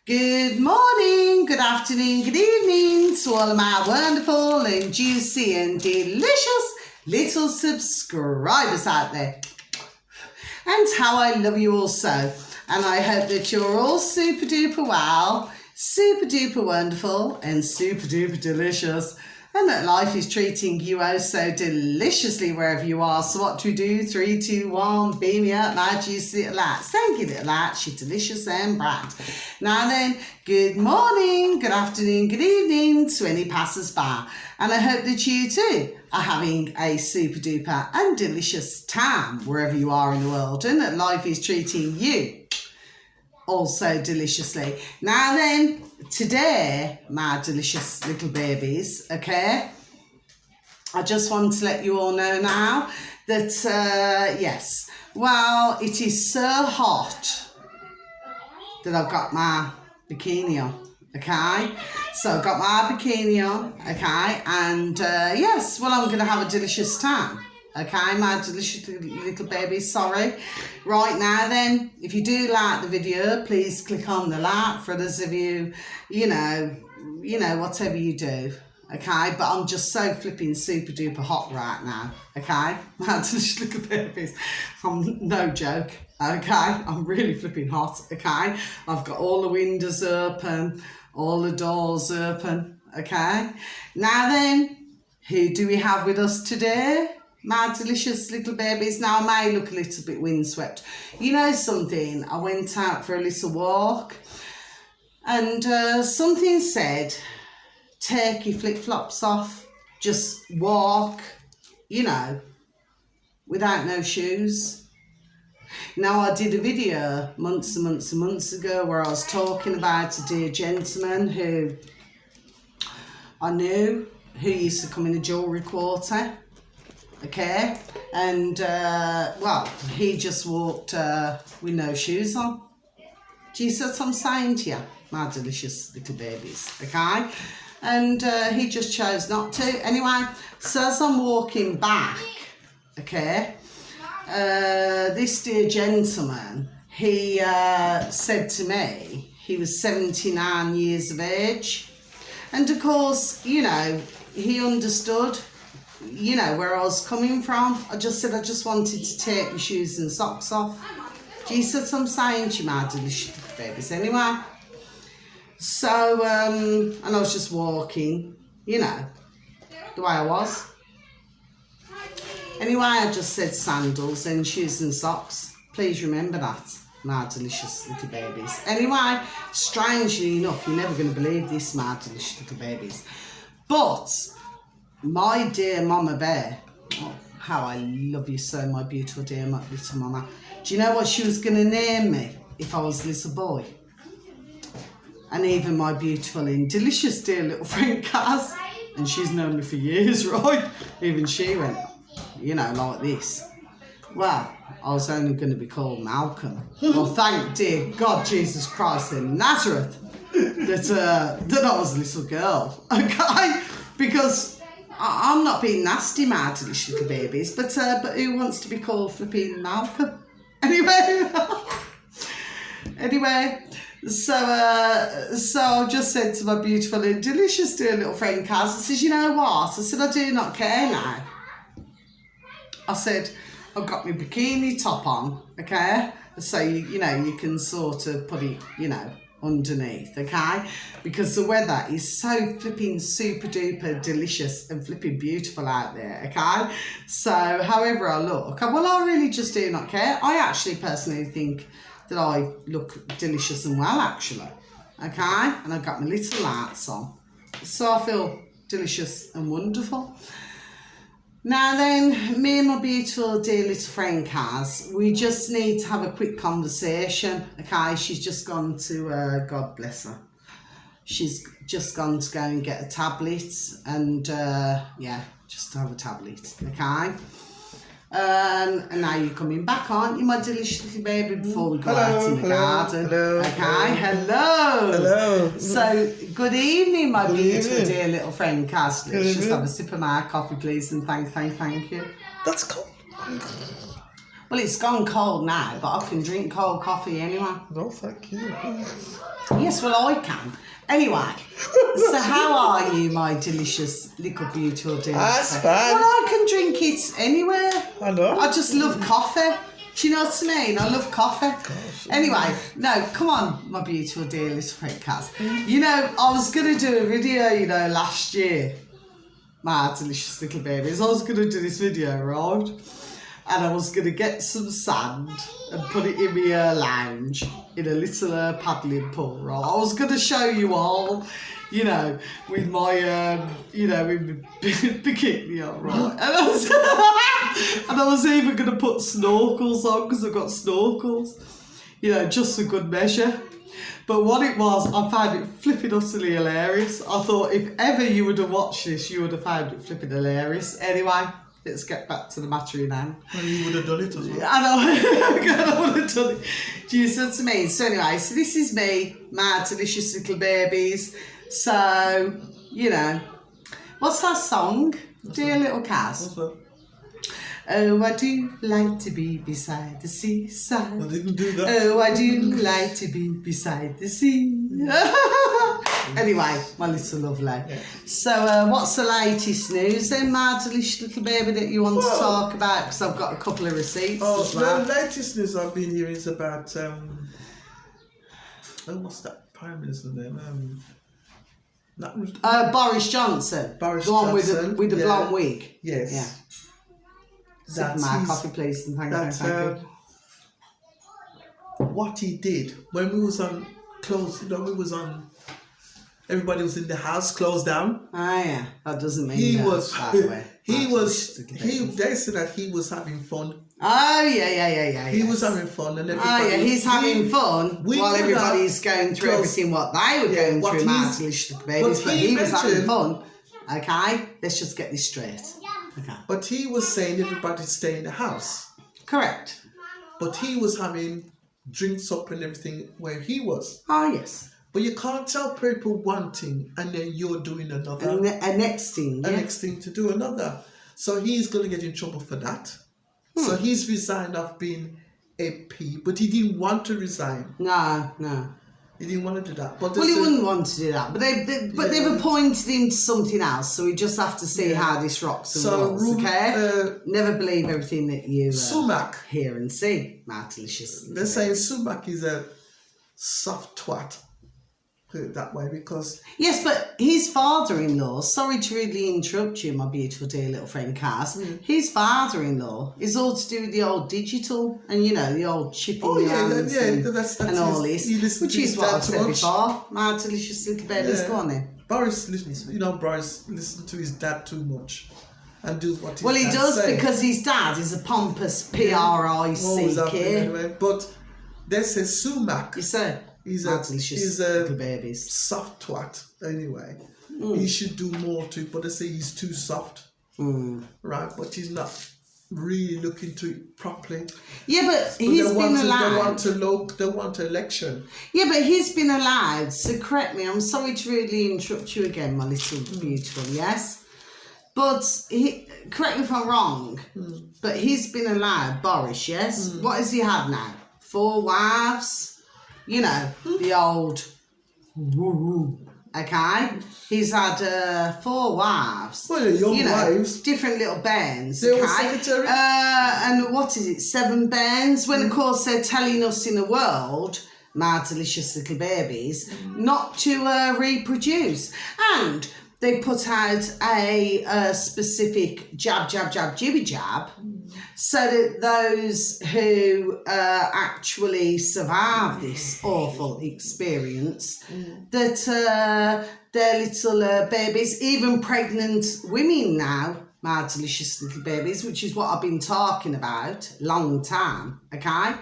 Good morning, good afternoon, good evening to all of my wonderful and juicy and delicious little subscribers out there. And how I love you all so. And I hope that you're all super duper well, super duper wonderful and super duper delicious. And that life is treating you oh so deliciously wherever you are. So what do we do? 3, 2, 1, beam me up, my juicy little lights. Thank you, little lights. You're delicious and bright. Now then, good morning, good afternoon, good evening to any passers-by. And I hope that you too are having a super duper and delicious time wherever you are in the world. And that life is treating you also deliciously. Now then, today, my delicious little babies, okay, I just want to let you all know now that, yes, well, it is so hot that I've got my bikini on, okay? So I've got my bikini on, okay? And, yes, well, I'm going to have a delicious time. Okay, my delicious little baby, sorry. Right now then, if you do like the video, please click on the like for those of you, you know, whatever you do. Okay, but I'm just so flipping super duper hot right now. Okay, my delicious little babies. I'm no joke. Okay, I'm really flipping hot. Okay, I've got all the windows open, all the doors open. Okay, now then, who do we have with us today? My delicious little babies. Now, I may look a little bit windswept. You know something? I went out for a little walk and something said, take your flip-flops off, just walk, you know, without no shoes. Now, I did a video months and months and months ago where I was talking about a dear gentleman who I knew who used to come in a jewellery quarter. Okay, and well, he just walked with no shoes on. Do you see what I'm saying to you, my delicious little babies? Okay, and he just chose not to. Anyway, so as I'm walking back, okay, this dear gentleman, he said to me he was 79 years of age, and of course, you know, he understood, you know, where I was coming from. I just said I just wanted to take my shoes and socks off. Do you see what I'm saying to you, my delicious babies? Anyway, so, and I was just walking, you know, the way I was. Anyway, I just said sandals and shoes and socks. Please remember that, my delicious little babies. Anyway, strangely enough, you're never going to believe this, my delicious little babies. But my dear Mama Bear, oh, how I love you so, my beautiful dear little mama. Do you know what she was going to name me if I was a little boy? And even my beautiful and delicious dear little friend Kaz, and she's known me for years, right? Even she went, you know, like this. Well, I was only going to be called Malcolm. Well, thank dear God Jesus Christ in Nazareth that I was a little girl, okay? Because I'm not being nasty, my delicious little babies, but who wants to be called flipping Malcolm? Anyway, so I just said to my beautiful and delicious dear little friend Kaz, I said, you know what? I said, I do not care now. I said, I've got my bikini top on, okay? So, you know, you can sort of put it, you know, underneath, okay, because the weather is so flipping super duper delicious and flipping beautiful out there, okay? So however I look, well, I really just do not care. I actually personally think that I look delicious and well, actually, okay, and I've got my little lights on, so I feel delicious and wonderful. Now then, me and my beautiful dear little friend Kaz, we just need to have a quick conversation, okay? She's just gone to, God bless her, she's just gone to go and get a tablet and, yeah, just to have a tablet, okay? And now you're coming back, aren't you, my delicious little baby, before we go out in the garden? Hello. Okay, hello. Hello. So, good evening, my beautiful dear little friend Kaz. Let's just have a sip of my coffee, please, and thank you. That's cool. Well, it's gone cold now, but I can drink cold coffee anyway. No, thank you. Yes, well, I can. Anyway, so how are you, my delicious little beautiful dear? That's fine. Well, I can drink it anywhere. I know. I just love coffee. Do you know what I mean? I love coffee. Gosh. Anyway, no, come on, my beautiful dear little friend Kaz. You know, I was going to do a video, you know, last year. My delicious little babies. I was going to do this video, right? And I was going to get some sand and put it in my lounge in a little paddling pool, right? I was going to show you all, you know, with my, you know, with my bikini on, right? And I was even going to put snorkels on because I've got snorkels, you know, just for good measure. But what it was, I found it flipping utterly hilarious. I thought if ever you would have watched this, you would have found it flipping hilarious. Anyway, let's get back to the matter now. Well, you would have done it as well. I know, I would have done it. Do you see what I mean? So anyway, so this is me, my delicious little babies. So, you know, what's that song? Dear little Kaz. What's that? Oh, I do like to be beside the seaside. I didn't do that. Oh, I do like to be beside the sea. Anyway, my little lovely. Yeah. So, what's the latest news then, my delicious little baby, that you want to talk about? Because I've got a couple of receipts as well. The latest news I've been hearing is about what's that Prime Minister's name? Boris Johnson. Boris the one Johnson, with the yeah. blonde wig. Yes. Yeah. That my is- coffee, please, and thank that, you. what he did when we was on close, you know, we was on. Everybody was in the house, closed down. Ah, yeah. That doesn't mean He that, was. by the way. They said that he was having fun. Oh, yeah. He was having fun, and everybody. Oh, yeah, he's having fun we while could everybody's have going through close- everything what they were Yeah, going what through, he's- Martelish the babies, what but he he was having mentioned- fun. Okay, let's just get this straight. Okay, But he was saying everybody stay in the house. correct. But he was having drinks up and everything where he was. Oh, yes. But you can't tell people one thing and then you're doing another. And the next thing, The yeah. next thing to do another. So he's going to get in trouble for that. So he's resigned off being AP, but he didn't want to resign. No. He didn't want to do that. But Well, he there's a- wouldn't want to do that, but they've appointed him to something else, so we just have to see how this rocks and So, rolls, okay? Never believe everything that you Sumak. hear and see, Martelicious. They're saying Sumak is a soft twat. Put it that way, because Yes, but his father-in-law, sorry to really interrupt you, my beautiful dear little friend Kaz, his father-in-law is all to do with the old digital and, you know, the old chipping hands that's and all his- this, he listens which to is his what dad I've too said much. before. My delicious little babies, go on then. Boris listened to his dad too much and do what his Well, he dad does say. because his dad is a pompous Always P-R-I-C happening kid. anyway. But they say Sumak You say, He's my a- delicious he's a- little babies. soft twat anyway. He should do more to it, but they say he's too soft. Right, but he's not really looking to it properly. Yeah, but But he's been they allowed. want election. Yeah, but he's been allowed, so correct me, I'm sorry to really interrupt you again, my little beautiful, yes? But, correct me if I'm wrong, but he's been allowed, Boris, yes? What has he had now? 4 wives? You know, the old woo-woo, okay? He's had 4 wives. Well, they're young you know, wives. different little bands, They were okay? secretary. And what is it, 7 bands? When, of course, they're telling us in the world, my delicious little babies, not to reproduce. And they put out a specific jab, jibby jab, so that those who actually survive this awful experience, that their little babies, even pregnant women now, my delicious little babies, which is what I've been talking about a long time, okay,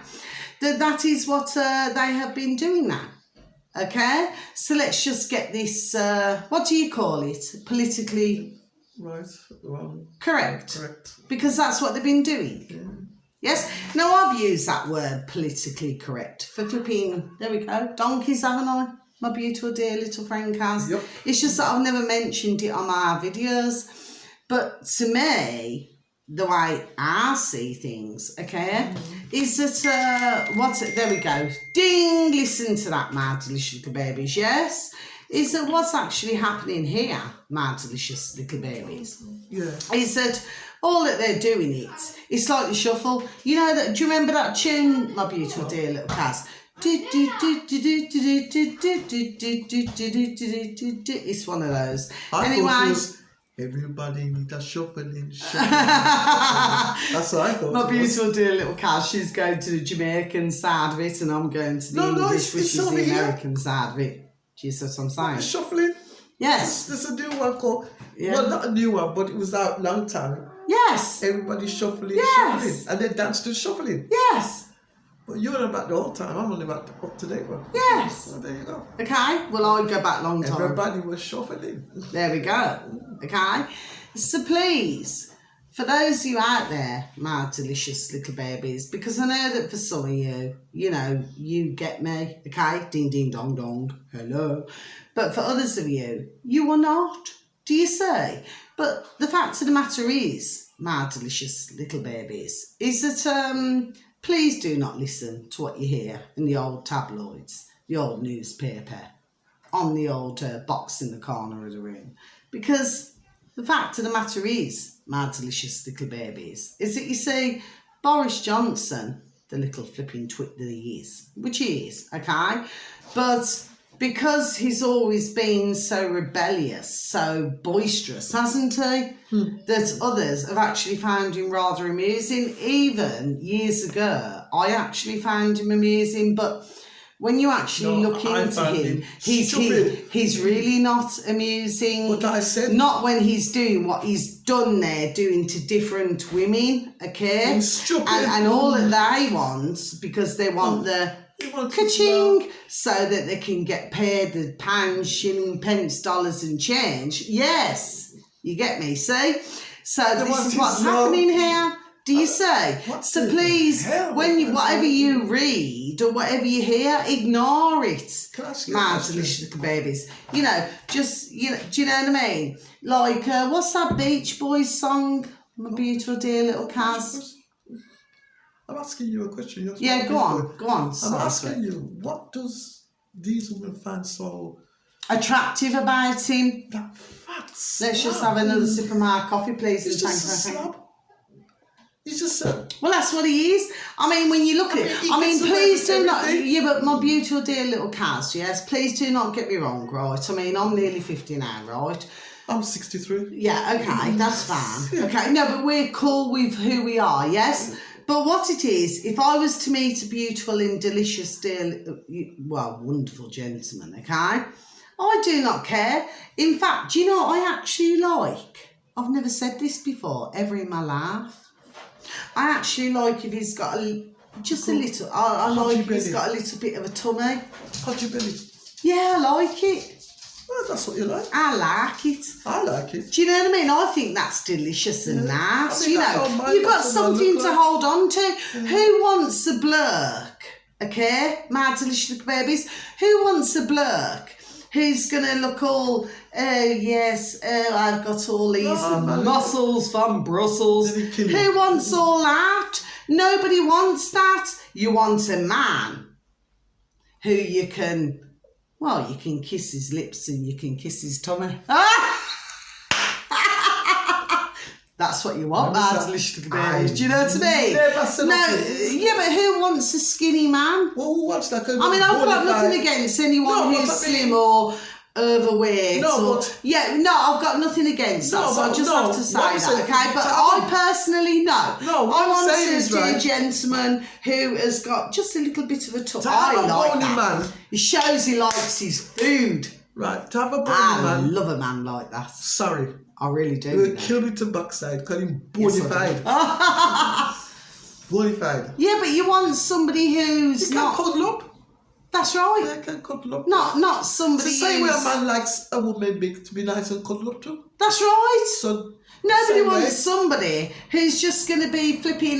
that is what they have been doing now. Okay, so let's just get this, what do you call it? Politically Right, wrong, correct. correct. Because that's what they've been doing. Yes? Now, I've used that word politically correct for flipping, there we go, donkeys, haven't I? My beautiful dear little friend Kaz. Yep. It's just that I've never mentioned it on my videos. But to me, the way I see things, okay, is that, there we go. Ding, listen to that, my delicious little babies, yes? Is that what's actually happening here, my delicious little babies? Yeah. Is that all that they're doing it's like the shuffle. You know, that? Do you remember that tune, my beautiful dear little Cass? It's one of those. Anyway. Everybody need a shuffling. That's what I thought. My beautiful dear little Cass, she's going to the Jamaican side of it, and I'm going to the English, which is the American side of it. Do you see what I'm saying? Shuffling? Yes. There's a new one called, well, not a new one, but it was out a long time. Yes. Everybody shuffling, Yes. shuffling. And they dance to shuffling. Yes. But you're about the old time, I'm only about the up-to-date one. Yes. So there you go. Okay, well, I go back long time. Everybody was shuffling. There we go. Okay? So please, for those of you out there, my delicious little babies, because I know that for some of you, you know, you get me, okay? Ding, ding, dong, dong. Hello. But for others of you, you are not. Do you see? But the fact of the matter is, my delicious little babies, is that please do not listen to what you hear in the old tabloids, the old newspaper, on the old box in the corner of the room. Because the fact of the matter is, my delicious little babies, is that you see, Boris Johnson, the little flipping twit that he is, which he is, okay? But because he's always been so rebellious, so boisterous, hasn't he? That others have actually found him rather amusing. Even years ago, I actually found him amusing, but when you actually look into him, he's really not amusing. But I said, not when he's doing what he's done there, doing to different women, okay? And all that they want, because they want the ka-ching, so that they can get paid the pounds, shilling, pence, dollars and change. Yes, you get me, see? So this is what's happening here. Do you say? So please, whatever you read or whatever you hear, ignore it. My delicious little babies. You know, just, you know, do you know what I mean? Like, what's that Beach Boys song? My beautiful dear little Cass. I'm asking you a question. Yeah, go on. I'm asking you, what does these women find so attractive about him? That fat slob. Let's just have another sip of my coffee, please. He's just a slob. He's just a... Well, that's what he is. I mean, when you look at it, I mean, please do not... Yeah, but my beautiful dear little Cass, yes, please do not get me wrong, right? I mean, I'm nearly 50 now, right? I'm 63. Yeah, okay, that's fine. Okay, no, but we're cool with who we are, yes? But what it is, if I was to meet a beautiful and delicious, dear, well, wonderful gentleman, okay, I do not care. In fact, do you know what I actually like? I've never said this before, ever in my life. I actually like if he's got just a little, I like if he's got a little bit of a tummy. Podgy belly. Yeah, I like it. Well, that's what you like. I like it. I like it. Do you know what I mean? I think that's delicious and nice. I mean, you know, you've got something to hold on to. Who wants a blurk? Okay, my delicious little babies. Who wants a blurk? Who's going to look all, yes, I've got all these muscles from Brussels. Who wants all that? Nobody wants that. You want a man who you can... Well, you can kiss his lips and you can kiss his tummy. That's what you want, man. Do you know what I mean? Yeah, but who wants a skinny man? Well, who wants that? I mean, I've got nothing against anyone who's slim or overweight. I've got nothing against that. So I just have to say that, okay? But I personally know. I want to see a gentleman who has got just a little bit of a tummy. I like that. Man. It shows he likes his food. Right, to have a bony man. I love a man like that. Sorry. I really do. He would kill me to backside, call him bonified. Bonified. Yeah, but you want somebody who's not... He can cuddle up. That's right. Yeah, he can cuddle up. Not somebody It's the same way a man likes a woman to be nice and cuddle up to. That's right. So Nobody same wants way. somebody who's just going to be flipping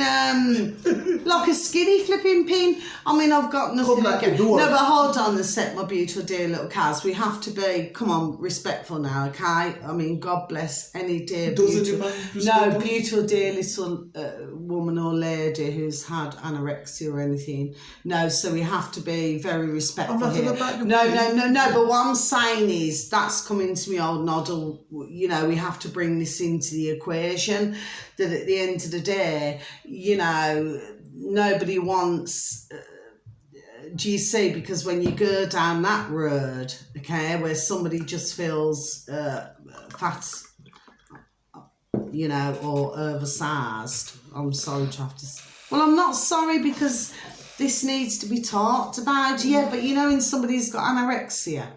like a skinny flipping pin. I mean, I've got nothing Come like against. the door. No, but hold on a sec, my beautiful dear little Kaz. We have to be, come on, respectful now, okay? I mean, God bless any dear Doesn't beautiful, it man no, beautiful dear little woman or lady who's had anorexia or anything. No, so we have to be very respectful I'm not here. about the No. But what I'm saying is that's coming to me old noddle. You know, we have to bring this into the equation. That at the end of the day, you know, nobody wants. Do you see? Because when you go down that road, okay, where somebody just feels fat, you know, or oversized, I'm sorry to have to. Well, I'm not sorry because this needs to be talked about. Yeah, but you know, when somebody's got anorexia.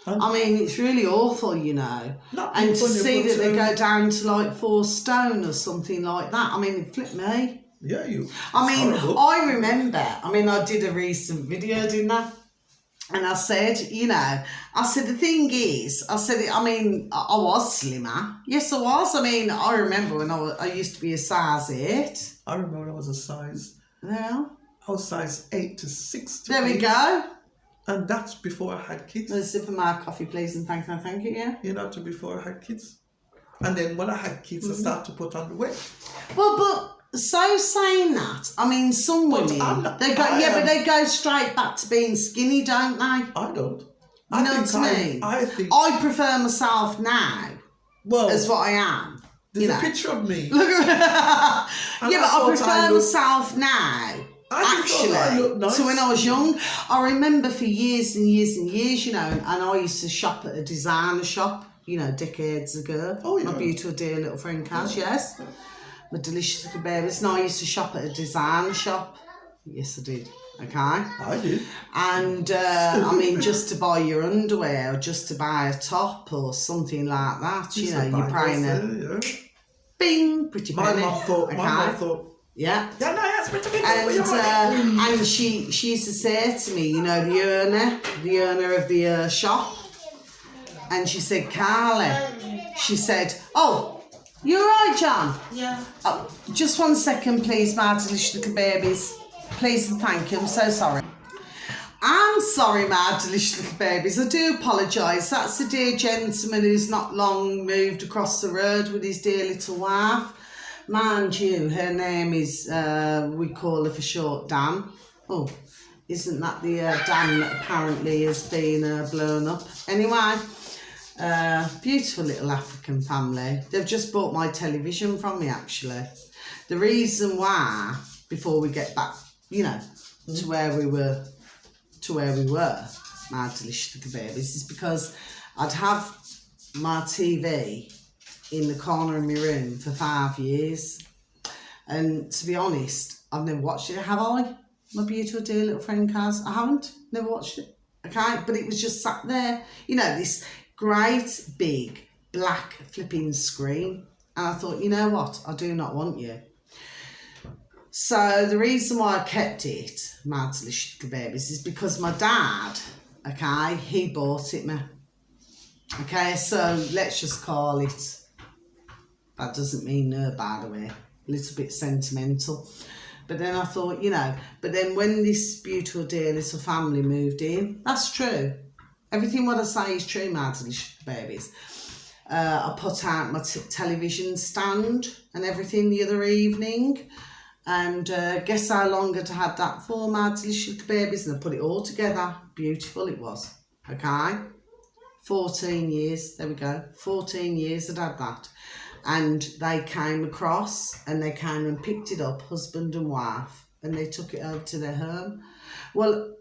I mean, it's really awful, you know. And to see that they go down to like 4 stone or something like that. I mean, it flipped me. Yeah, you. I mean, horrible. I remember, I did a recent video, didn't I? And I said, you know, I said, the thing is, I said, I mean, I was slimmer. Yes, I was. I mean, I remember when I used to be a size 8. I remember when I was a size. Yeah. I was size 8 to 6 to There 8. we go. And that's before I had kids. A sip of my coffee, please, and thank you, yeah. You know, to before I had kids. And then when I had kids, I started to put on the weight. Well, but so saying that, I mean, some But women, I'm not- they go, I yeah, am- but they go straight back to being skinny, don't they? I don't. You know what I mean? I think. I prefer myself now Well, as what I am. there's You a know. picture of me. Look at yeah, but I thought prefer I looked- myself now. I just thought I looked nice. So when I was young, I remember for years and years and years, you know, and I used to shop at a designer shop, you know, decades ago. Oh, yeah. My beautiful dear little friend Kaz, yes. My delicious little babies. And I used to shop at a designer shop. Yes, I did. Okay. I did. And I mean, just to buy your underwear or just to buy a top or something like that, you know, you're paying a bing, pretty My penny. mum thought. Okay. My mum thought. Yeah. Yeah, no, that's pretty good for your money. And she used to say to me, you know, the owner of the shop, and she said, Carly, she said, oh, you all right, John? Yeah. Oh, just 1 second, please, my delicious little babies. Please and thank you. I'm so sorry. I'm sorry, my delicious little babies. I do apologise. That's the dear gentleman who's not long moved across the road with his dear little wife. Mind you, her name is, we call her for short, Dan. Oh, isn't that the Dan that apparently has been blown up? Anyway, beautiful little African family. They've just bought my television from me, actually. The reason why, before we get back, you know, to where we were, my delicious little babies, is because I'd have my TV in the corner of my room for 5 years, and to be honest, I've never watched it. Have I, my beautiful dear little friend Kaz? I haven't, never watched it. Okay, but it was just sat there, you know, this great big black flipping screen, and I thought, you know what, I do not want you. So the reason why I kept it, my delicious little babies, is because my dad, okay, he bought it me. Okay, so let's just call it. That doesn't mean no, by the way. A little bit sentimental. But then I thought, you know, but then when this beautiful dear little family moved in, that's true. Everything what I say is true, my delicious babies. I put out my television stand and everything the other evening. And guess how long I'd had that for, my delicious babies? And I put it all together. Beautiful it was. Okay? 14 years. There we go. 14 years I'd had that. And they came across and they came and picked it up, husband and wife, and they took it over to their home. Well,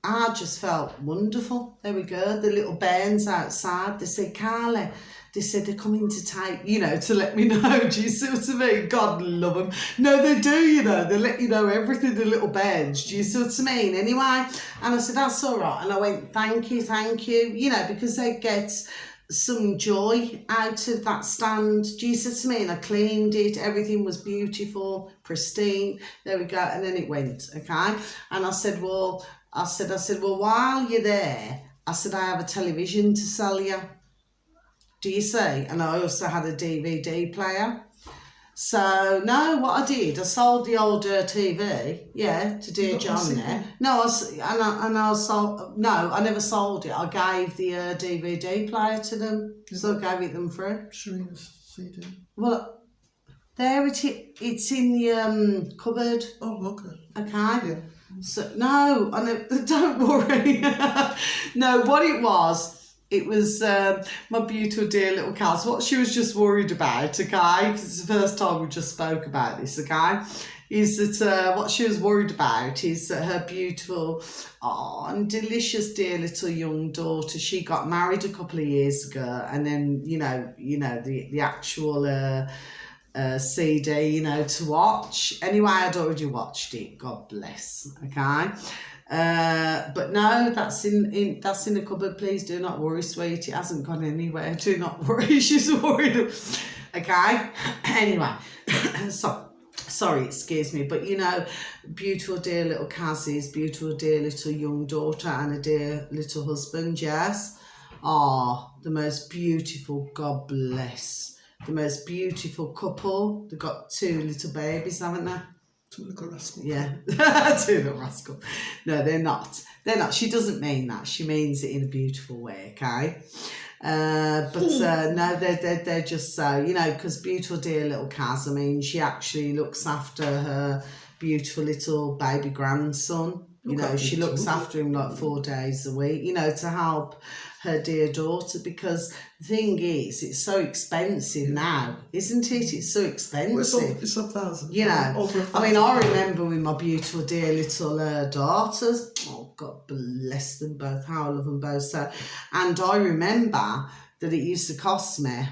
I just felt wonderful. There we go. The little bairns outside, they said, Carly, they said they're coming to take, you know, to let me know. Do you see what I mean? God love them. No, they do, you know. They let you know everything, the little bairns. Do you see what I mean? Anyway, and I said, that's all right. And I went, thank you, you know, because they get some joy out of that stand. Do you see what I mean? I cleaned it, everything was beautiful, pristine. There we go. And then it went, okay? And I said, well, well, while you're there, I said, I have a television to sell you. Do you see? And I also had a DVD player. So, no, what I did, I sold the old TV, yeah, to Dear John there. No, I never sold it. I gave the DVD player to them, so I gave it them free. Shireen's CD. Well, there it's in the cupboard. Oh, okay. Okay? Yeah. So, no, don't worry. No, what it was my beautiful dear little Kaz. What she was just worried about, okay, because it's the first time we just spoke about this, okay, is that what she was worried about is that her beautiful and delicious dear little young daughter, she got married a couple of years ago, and then, the actual CD, to watch. Anyway, I'd already watched it, God bless, okay. But no, that's in the cupboard. Please do not worry, sweet. It hasn't gone anywhere. Do not worry. She's worried. Okay. Anyway, sorry, excuse me, but beautiful dear little Kaz's beautiful dear little young daughter and a dear little husband. Yes. The most beautiful. God bless. The most beautiful couple. They've got 2 little babies, haven't they? 2 little rascals. Yeah, 2 little rascals. No, they're not. They're not. She doesn't mean that. She means it in a beautiful way, okay? No, they're just so, because beautiful dear little Kaz, I mean, she actually looks after her beautiful little baby grandson. She looks after him like 4 days a week, to help her dear daughter, because the thing is, it's so expensive now, isn't it? It's so expensive. It's 1,000. I mean, I remember with my beautiful dear little daughters, oh, God bless them both, how I love them both so. And I remember that it used to cost me,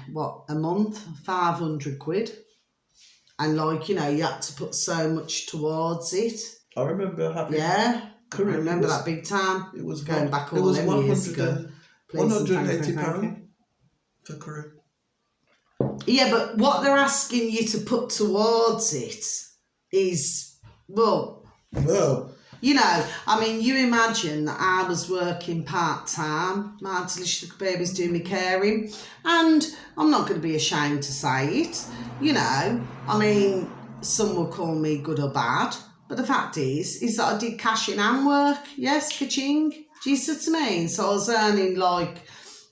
a month? 500 quid. And you had to put so much towards it. I remember having... Yeah, I remember that big time. It was going back all them years ago. £180 for Corinne. Yeah, but what they're asking you to put towards it is, well, I mean, you imagine that I was working part-time, my delicious baby's doing me caring, and I'm not going to be ashamed to say it, I mean, some will call me good or bad, but the fact is that I did cash in hand work, yes, ka-ching, do you see what I mean? So I was earning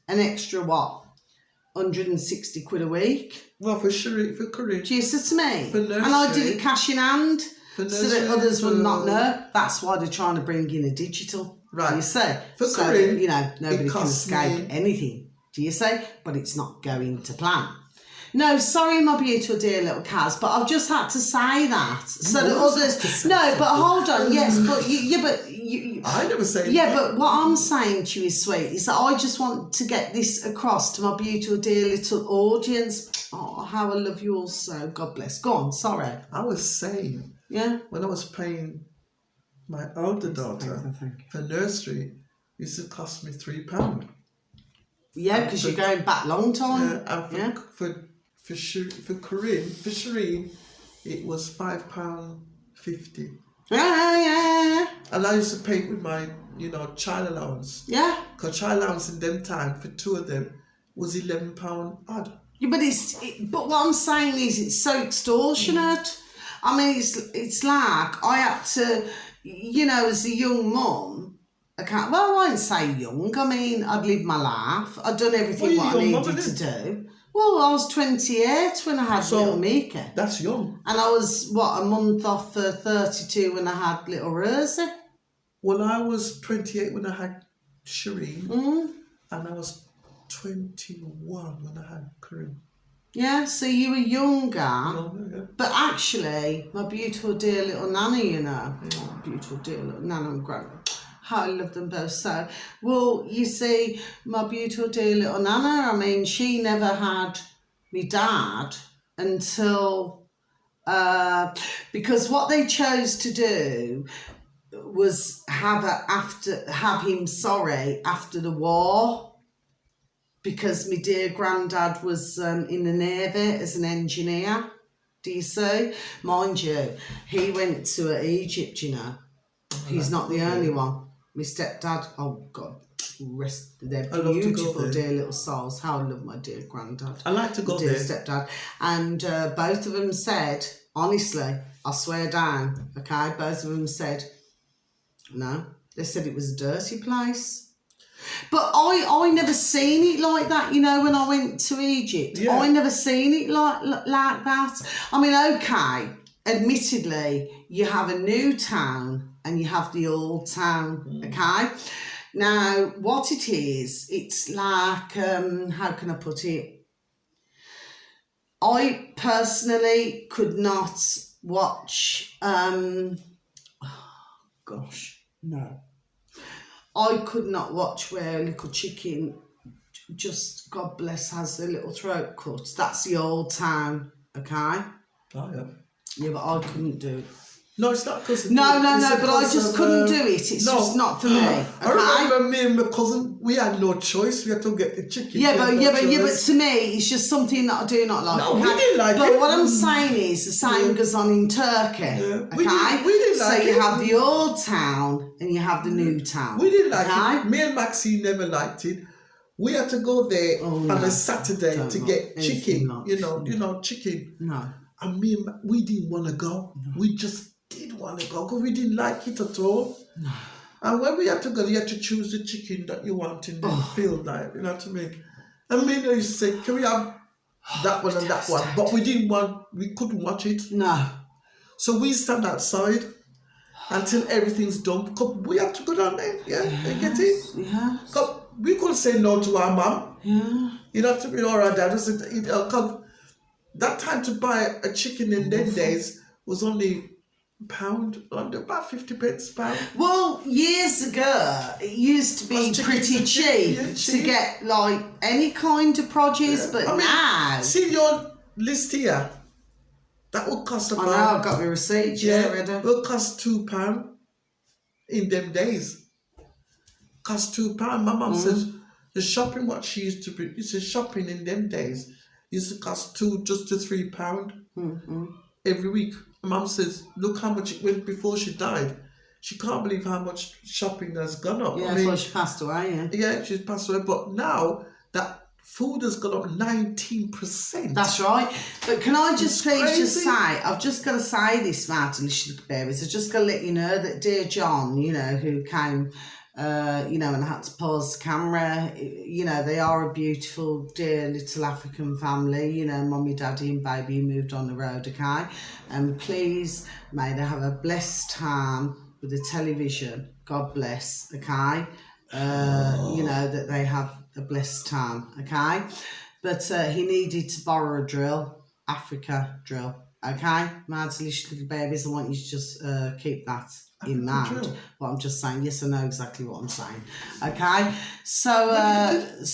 an extra, 160 quid a week. Well, for Corinne. Do you see what I mean? And I did it cash in hand so that others would not know. That's why they're trying to bring in a digital. Right. Do you see? For Corinne, nobody can escape anything. Do you see? But it's not going to plan. No, sorry, my beautiful dear little Kaz, but I've just had to say that so that others. No, but hold on. Yes, but you. I never say. Yeah, but what I'm saying to you is, sweet, is that I just want to get this across to my beautiful dear little audience. Oh, how I love you all so. God bless. Go on. Sorry. I was saying. Yeah. When I was paying my older daughter for nursery, it used to cost me £3. Yeah, because you're going back a long time. Yeah, and for Shireen, it was £5.50. Yeah. And I used to pay with my, child allowance. Yeah. Because child allowance in them time, for 2 of them, was £11 odd. Yeah, but what I'm saying is it's so extortionate. I mean, it's like I had to, as a young mum, I won't say young. I mean, I'd lived my life. I'd done everything what I needed to do. Well, I was 28 when I had little Mika. That's young. And I was, a month off for 32 when I had little Rosie. Well, I was 28 when I had Shireen. And I was 21 when I had Corinne. Yeah, so you were younger. Yeah. But actually, my beautiful dear little nanny, beautiful dear little nana and grandma. How I love them both so. Well, you see, my beautiful dear little nana, I mean, she never had me dad until, because what they chose to do was have him after the war, because my dear granddad was in the Navy as an engineer. Do you see? Mind you, he went to Egypt, He's not the only one. My stepdad, oh God, rest, they're I love to go beautiful, there. dear little souls. How I love my dear granddad. I like to go dear there. stepdad. And both of them said, honestly, I swear down, okay, both of them said, no. They said it was a dirty place. But I never seen it like that, you know, when I went to Egypt. Yeah. I never seen it like that. I mean, okay, admittedly, you have a new town and you have the old town, okay? Now, what it is, it's like, how can I put it? I personally could not watch, gosh, no. I could not watch where a little chicken, just God bless, has a little throat cut. That's the old town, okay? Oh, yeah. Yeah, but I couldn't do it. No, it's not because... No, but I just couldn't do it. It's just not for me, okay? I remember me and my cousin, we had no choice. We had to get the chicken. Yeah, but to me, it's just something that I do not like. No, we didn't like it. But what I'm saying is, the same goes on in Turkey, okay? We didn't like so you it. have the old town and you have the new town. We didn't like okay? it. Me and Maxine never liked it. We had to go there on a Saturday to get chicken. You know, chicken. No. And we didn't want to go. No. We just didn't want to go because we didn't like it at all. No. And when we had to go, you had to choose the chicken that you want in the field, like, you know what I mean? And me and I used to say, can we have that one and that one? But we couldn't watch it. No. So we stand outside until everything's done because we have to go down there, and get it. Yeah. Because we couldn't say no to our mum. Yeah. You know what I mean? Or our dad. That time to buy a chicken in them days was only £1, under about 50 pence pound. Well, years ago, it used to be pretty cheap to get like any kind of produce, but now... See your list here? That would cost about... I know, I've got my receipt, ready. It would cost £2 in them days. Cost £2. My mum says the shopping, what she used to be, shopping in them days used to cost £2 to £3 every week. Mum says, look how much it went before she died. She can't believe how much shopping has gone up. Yeah, before she passed away, yeah. Yeah, she's passed away. But now that food has gone up 19%. That's right. But can I just just say, I've just got to say this, Martin, Little Babies. I've just got to let you know that dear John, you know, who came... and I had to pause the camera. You know, they are a beautiful, dear little African family. You know, mummy, daddy and baby moved on the road, okay? And please, may they have a blessed time with the television. God bless, okay? You know, that they have a blessed time, okay? But he needed to borrow a drill, Africa drill, okay? My little babies, I want you to just keep that in mind. What I'm just saying. Yes, I know exactly what I'm saying. Okay, so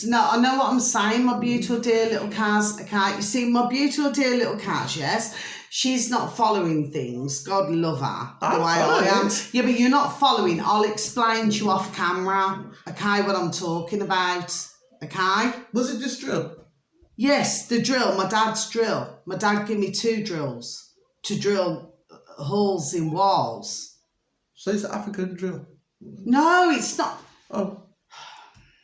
no, I know what I'm saying. My beautiful dear little Kaz. Okay, you see, my beautiful dear little Kaz. Yes, she's not following things. God love her the way I am. Yeah, but you're not following. I'll explain to you off camera. Okay, what I'm talking about. Okay. Was it this drill? Yes, the drill. My dad's drill. My dad gave me 2 drills to drill holes in walls. So it's an African drill? No, it's not. Oh.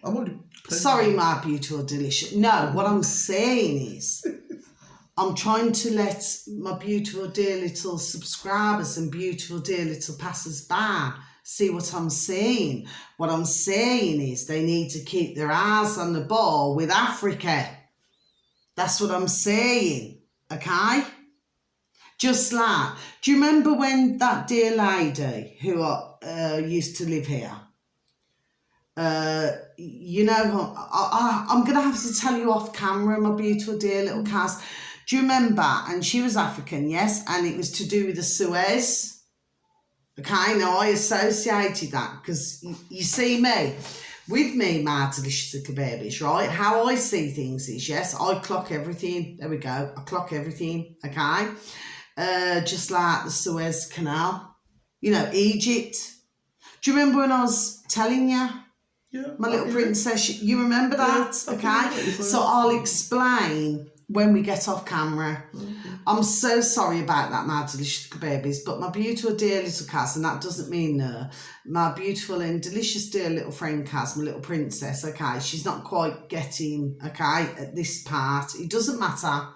I'm only... Sorry, my beautiful delicious. No, what I'm saying is I'm trying to let my beautiful dear little subscribers and beautiful dear little passers-by see what I'm saying. What I'm saying is they need to keep their eyes on the ball with Africa. That's what I'm saying, okay? Just like, do you remember when that dear lady who used to live here, you know, I'm going to have to tell you off camera, my beautiful dear little Kaz. Do you remember? And she was African, yes, and it was to do with the Suez. Okay, now I associated that because you see me, with me, my delicious little babies, right? How I see things is, yes, I clock everything. There we go. I clock everything, okay? Just like the Suez Canal, you know, Egypt. Do you remember when I was telling you, my little princess? You remember that, okay? So I'll explain when we get off camera. I'm so sorry about that, my delicious babies, but my beautiful dear little Kaz, and that doesn't mean my beautiful and delicious dear little friend Kaz, my little princess, okay, she's not quite getting, okay, at this part. It doesn't matter.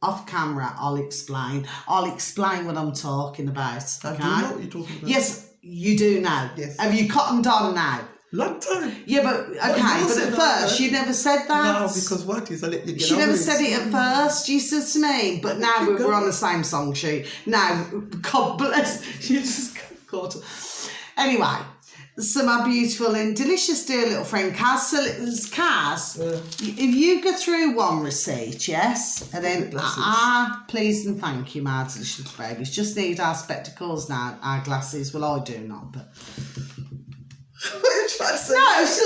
Off camera, I'll explain what I'm talking about, I okay? do know what you're talking about. Yes, you do now. Yes. Have you cottoned on now? Long time. Yeah, but okay, but at first she never said that. No, because what is I let you get She over never it. said it at first, you said to me, but now Keep we're on going. the same song sheet. Now, God bless, she just caught her. Anyway, so my beautiful and delicious dear little friend Kaz, so Kaz, if you go through one receipt, yes, and then please and thank you, my delicious babies, just need our spectacles now, our glasses, well I do not, but... What are you trying to say? No, so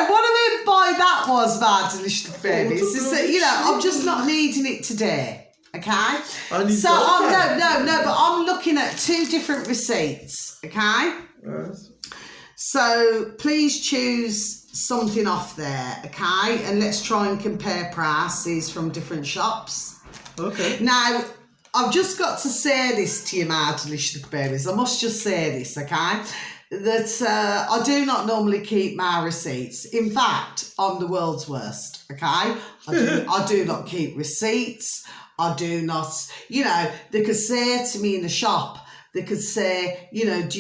what I meant by that was, my delicious babies, is that, you know, I'm just not needing it today, okay? I need So, to- no, but I'm looking at 2 different receipts, okay? Yes. So, please choose something off there, okay? And let's try and compare prices from different shops. Okay. Now, I've just got to say this to you, my delicious babies. I must just say this, okay? That I do not normally keep my receipts. In fact, I'm the world's worst, okay? I do not keep receipts. I do not, you know, they could say to me in the shop, they could say, you know, do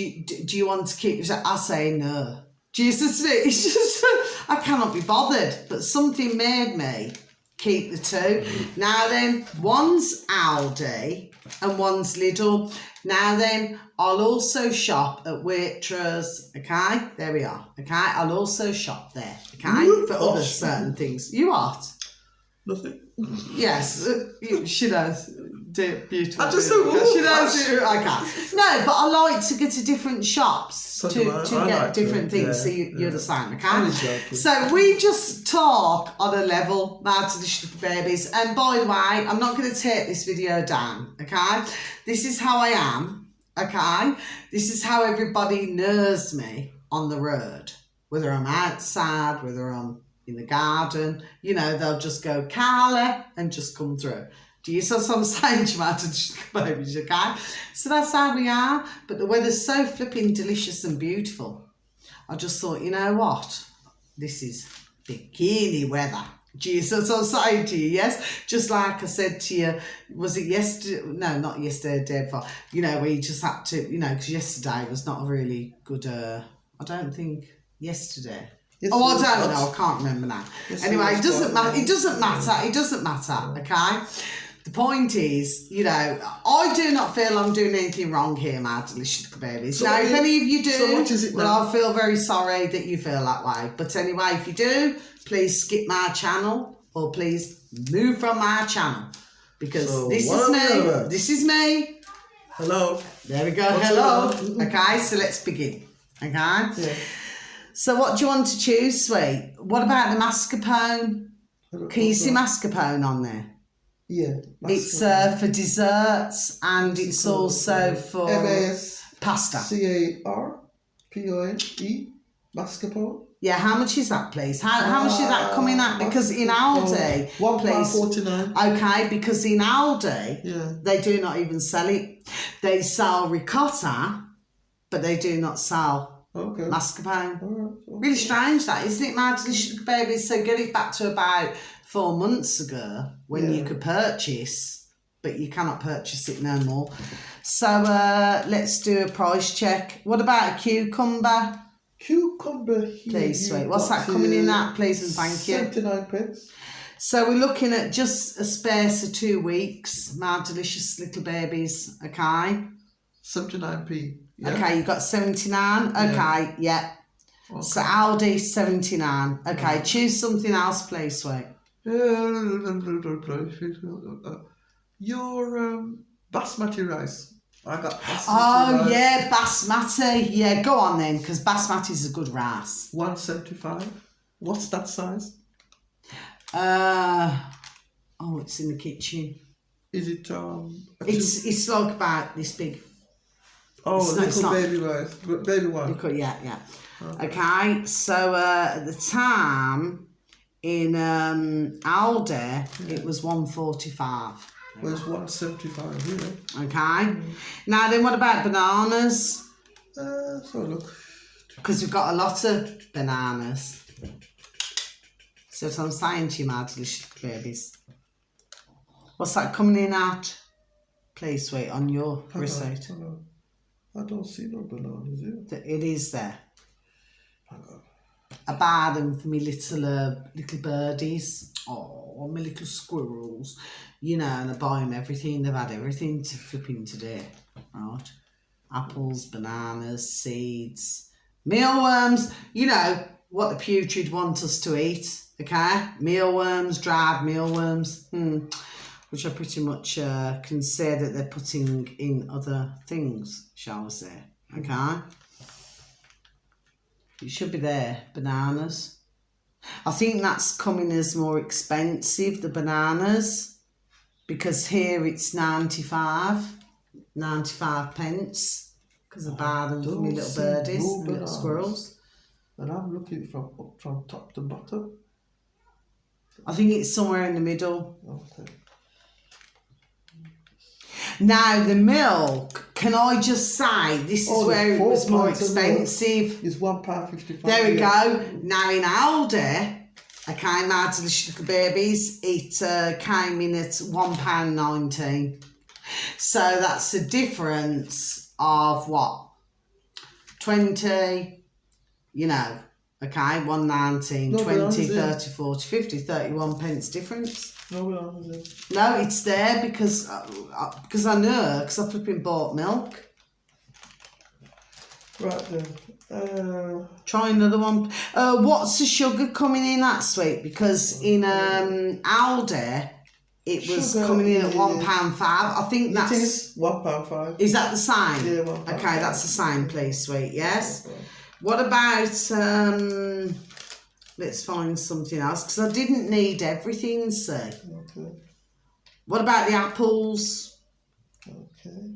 you want to keep receipts? I say no. Jesus, it's just, I cannot be bothered. But something made me keep the 2. Now then, one's Aldi and one's Lidl. Now then, I'll also shop at Waitrose, okay? There we are, okay? I'll also shop there, okay? For other certain things. You what? Nothing. Yes, she knows. Beautiful. I just said, she knows. Okay. No, but I like to go to different shops to I get like different to, things. yeah, So you're the same, okay? I'm joking. So we just talk on a level, my delicious babies. And by the way, I'm not going to take this video down, okay? This is how I am, okay? This is how everybody knows me on the road. Whether I'm outside, whether I'm in the garden, you know, they'll just go, Carla, and just come through. Do you see what I'm saying, babies, okay? So that's how we are. But the weather's so flipping delicious and beautiful. I just thought, you know what? This is bikini weather. Do you see what I'm saying to you, yes? Just like I said to you, was it yesterday? No, not yesterday, day before. You know, where you just had to, you know, because yesterday was not a really good, I don't think, yesterday. Yes, Oh, I it don't was. know. I can't remember now. Yes, Anyway, it it was doesn't fun. matter. It doesn't matter. It doesn't matter. Okay. The point is, you know, I do not feel I'm doing anything wrong here, my delicious babies. So now, if any of you do, so what is it well, now? I feel very sorry that you feel that way. But anyway, if you do, please skip my channel or please move from my channel because So this what is are we me. about? This is me. Hello. There we go. What's Hello. going on? Okay, so let's begin. Okay. Yeah. So what do you want to choose, sweet? What about the mascarpone? Can you see mascarpone on there? Yeah. It's for desserts and it's also for pasta. MASCARPONE. Mascarpone. Yeah, how much is that, please? How much is that coming at? Because in Aldi, please. £1.49. Okay, because in Aldi, Yeah. they do not even sell it. They sell ricotta, but they do not sell Okay. mascarpone. All right. Really strange that, isn't it, my delicious babies? So get it back to about 4 months ago when you could purchase, but you cannot purchase it no more. So let's do a price check. What about a cucumber? Cucumber here. Please, sweet. What's that coming in at, please, and thank you. 79p. So we're looking at just a space of 2 weeks, my delicious little babies, okay? 79p. Yeah. Okay, you got 79? Okay, yeah. Okay. So Aldi, 79. Okay, choose something else, please, sweet. Your basmati rice. I got basmati Oh, rice. yeah, basmati. Yeah, go on then, because basmati is a good rice. 175. What's that size? Oh, it's in the kitchen. Is it It's like about this big. Oh, It's not- it's little not- baby rice. Baby one. Yeah. Okay, so at the time in Aldi, it was 145. Well, it's 175 here. Okay, now then what about bananas? So look. Because we've got a lot of bananas. So what I'm saying to you, my delicious babies. What's that coming in at? Please, sweet, on your receipt. Hang on. I don't see no bananas here. It is there. Hang on. I buy them for me little birdies. Oh, my little squirrels. You know, and I buy them everything. They've had everything to flip in today. Right? Apples, bananas, seeds, mealworms. You know, what the putrid want us to eat. Okay? Mealworms, dried mealworms. Which I pretty much can say that they're putting in other things, shall we say. Okay? It should be there, bananas. I think that's coming as more expensive, the bananas, because here it's 95 pence, because I buy them for my little birdies and little squirrels. And I'm looking from top to bottom. I think it's somewhere in the middle. Okay. Now, the milk, can I just say, this is where it was more expensive. It's £1.55. There we go. Now, in Aldi, okay, my delicious little babies, it came in at £1.19. So that's a difference of what? 20, you know, okay, 1.19, 20, 30, 40, 50, 31 pence difference. No, bananas. No, it's there because I know, because I flipping bought milk. Right then. Try another one. What's the sugar coming in at, sweet? Because in Aldi, it was Sugar coming in at is- £1.5. I think that's... It is £1.5. Is that the same? Yeah, £1.5. Okay, that's the same, please, sweet, yes? What about... let's find something else, because I didn't need everything, see? Okay. What about the apples? Okay.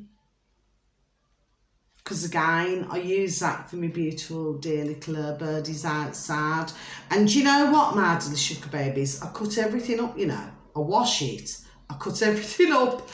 Because again, I use that for my beautiful dear little birdies outside. And do you know what, my little sugar babies? I cut everything up, you know. I wash it. I cut everything up.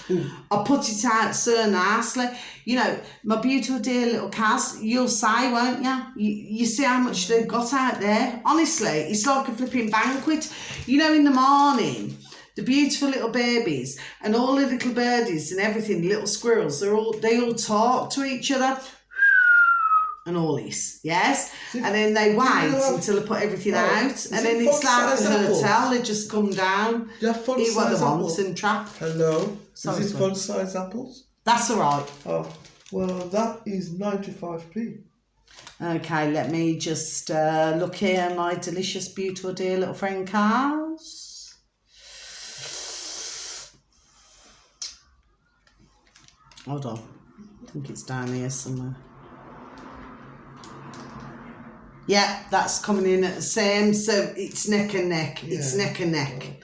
I put it out so nicely. You know, my beautiful dear little Kaz, you'll say, won't you? You see how much they've got out there. Honestly, it's like a flipping banquet. You know, in the morning, the beautiful little babies and all the little birdies and everything, little squirrels, they all talk to each other and all this, yes? And then they wait until they put everything out, and then it's like a hotel, they just come down, Do you have fun eat what size they want apples? and trap. Hello? Sorry, Is it sir. fun size apples? That's all right. Oh, well, that is 95p. Okay, let me just look here, my delicious, beautiful, dear little friend Cars. Hold on, I think it's down here somewhere. Yeah, that's coming in at the same, so it's neck and neck. It's Yeah. neck and neck.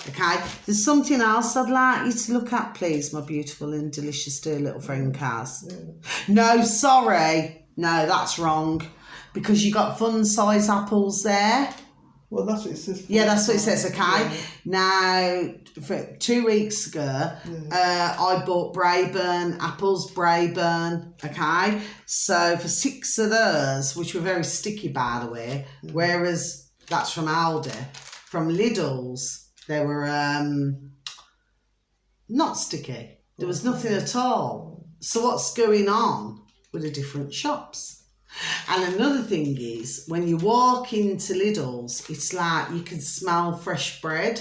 Okay, there's something else I'd like you to look at, please, my beautiful and delicious dear little friend Kaz. No, sorry. No, that's wrong. Because you got fun size apples there. Well, that's what it says. Yeah, that's what it says, okay? Now, for 2 weeks ago, I bought Braeburn, apples Braeburn, okay? So for 6 of those, which were very sticky, by the way, whereas that's from Aldi, from Lidl's, they were not sticky. There was nothing at all. So what's going on with the different shops? And another thing is, when you walk into Lidl's, it's like you can smell fresh bread.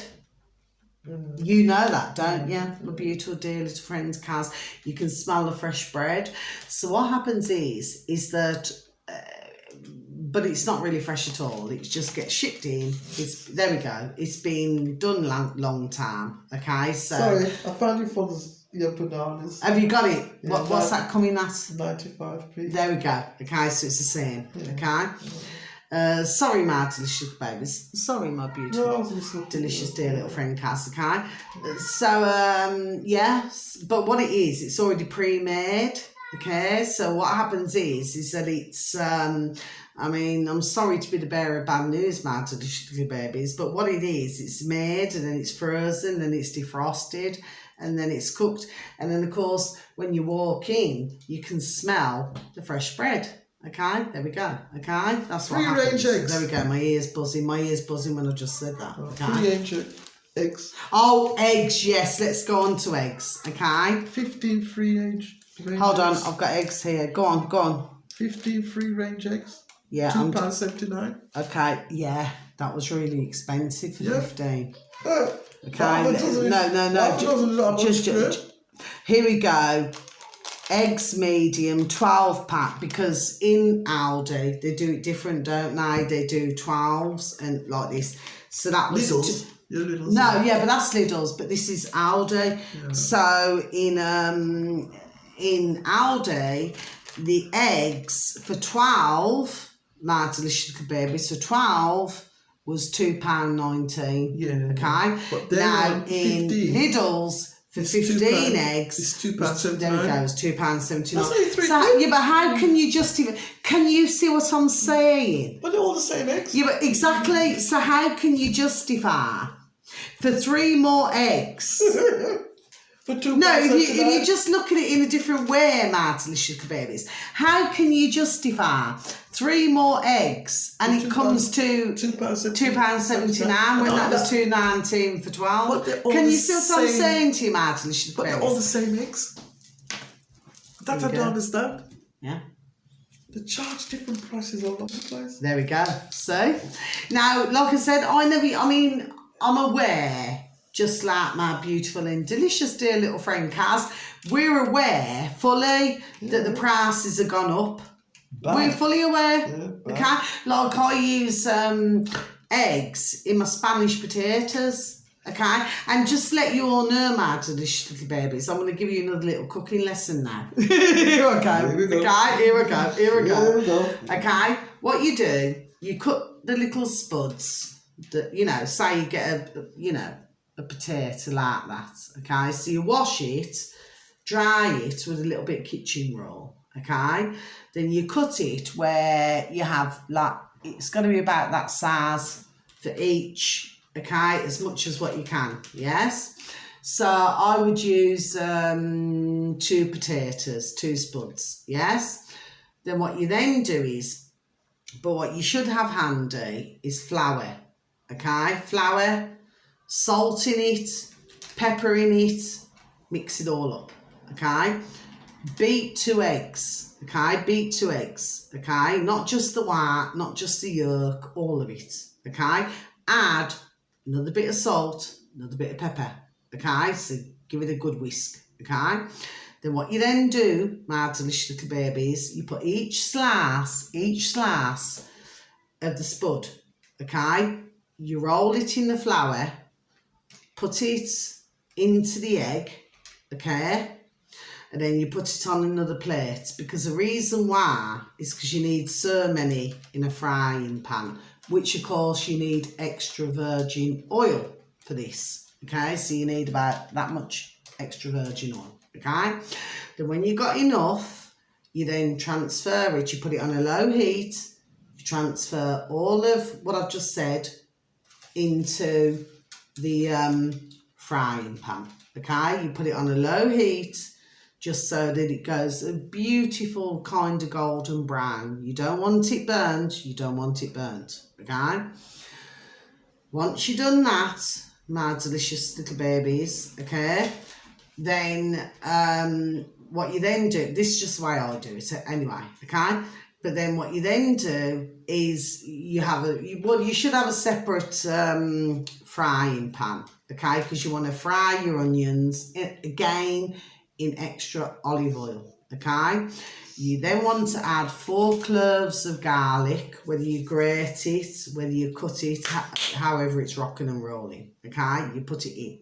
You know that, don't you? My beautiful dear little friends, Kaz, you can smell the fresh bread. So what happens is that, but it's not really fresh at all. It just gets shipped in. There we go. It's been done long time. Okay, so. Sorry, I found you for your bananas. Have you got it? Yeah, What's that coming at? 95p. There we go. Okay, so it's the same. Okay. Sorry, my delicious babies. Sorry, my beautiful, delicious, dear little friend Cass. Okay. So yes, but what it is, it's already pre-made. Okay, so what happens is that it's, I mean, I'm sorry to be the bearer of bad news, my delicious little babies, but what it is, it's made and then it's frozen, then it's defrosted, and then it's cooked. And then, of course, when you walk in, you can smell the fresh bread. Okay, there we go. Okay, that's what happens. Free-range eggs. There we go. My ears buzzing when I just said that. Okay. Free-range eggs. Oh, eggs. Yes, let's go on to eggs. Okay. 15 free-range. Hold on, I've got eggs here. Go on. 15 free-range eggs. Yeah, £2.79. Okay, yeah, that was really expensive for 15. Okay, no. Just here we go. Eggs medium 12 pack, because in Aldi they do it different, don't they? They do 12s and like this. So that was Lidl's. Lidl's. No, yeah, but that's Lidl's. But this is Aldi. Yeah. So in Aldi, the eggs for 12, my delicious little baby. So 12 was £2.19. Yeah. Okay. But then now in Lidl's, for 15 eggs, it's £2.79. There it goes, £2.79. That's only £3. So, yeah, but how can you justify? Can you see what I'm saying? But they're all the same eggs. Yeah, but exactly. So how can you justify for 3 more eggs? For £2.79. No, if you just look at it in a different way, my delicious babies, how can you justify 3 more eggs and it comes to £2.79 when that was £2.19 for 12? Can you see what I'm saying to you, my delicious babies? But they're all the same eggs. That I don't understand. Yeah. They charge different prices all over the place. There we go. So, now, like I said, I'm aware, just like my beautiful and delicious dear little friend Kaz, we're aware fully that the prices have gone up. We're fully aware. Yeah, okay? Like I use eggs in my Spanish potatoes. Okay? And just let you all know, my delicious little babies, I'm going to give you another little cooking lesson now. Here we go. Okay? Here we go. Okay? What you do, you cut the little spuds that, say you get a potato like that, okay? So you wash it, dry it with a little bit of kitchen roll, okay? Then you cut it where you have, it's going to be about that size for each, okay? As much as what you can, yes? So I would use 2 potatoes, 2 spuds, yes? Then what you then do is, but what you should have handy is flour, okay? Flour, salt in it, pepper in it, mix it all up, okay? Beat 2 eggs, okay? Beat 2 eggs, okay? Not just the white, not just the yolk, all of it, okay? Add another bit of salt, another bit of pepper, okay? So give it a good whisk, okay? Then what you then do, my delicious little babies, you put each slice of the spud, okay? You roll it in the flour, put it into the egg, okay? And then you put it on another plate, because the reason why is because you need so many in a frying pan, which of course you need extra virgin oil for this, okay? So you need about that much extra virgin oil, okay? Then when you've got enough, you then transfer it, you put it on a low heat, you transfer all of what I've just said into the frying pan, okay? You put it on a low heat just so that it goes a beautiful kind of golden brown. You don't want it burnt, okay? Once you've done that, my delicious little babies, okay, then what you then do, this is just the way I do it anyway, okay? But then what you then do is you should have a separate frying pan, okay? Because you want to fry your onions, again, in extra olive oil, okay? You then want to add 4 cloves of garlic, whether you grate it, whether you cut it, however it's rocking and rolling, okay? You put it in.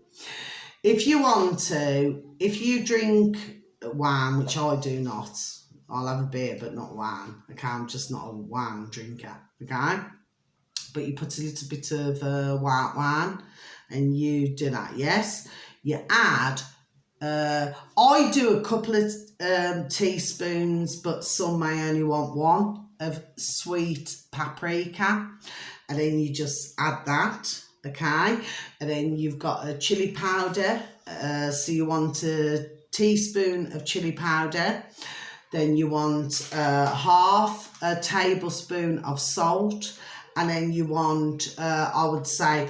If you want to, if you drink wine, which I do not, I'll have a beer but not wine, okay? I'm just not a wine drinker, okay? But you put a little bit of white wine and you do that, yes? You add I do a couple of teaspoons, but some may only want one of sweet paprika, and then you just add that, okay? And then you've got a chili powder, so you want a teaspoon of chili powder. Then you want half a tablespoon of salt, and then you want, I would say,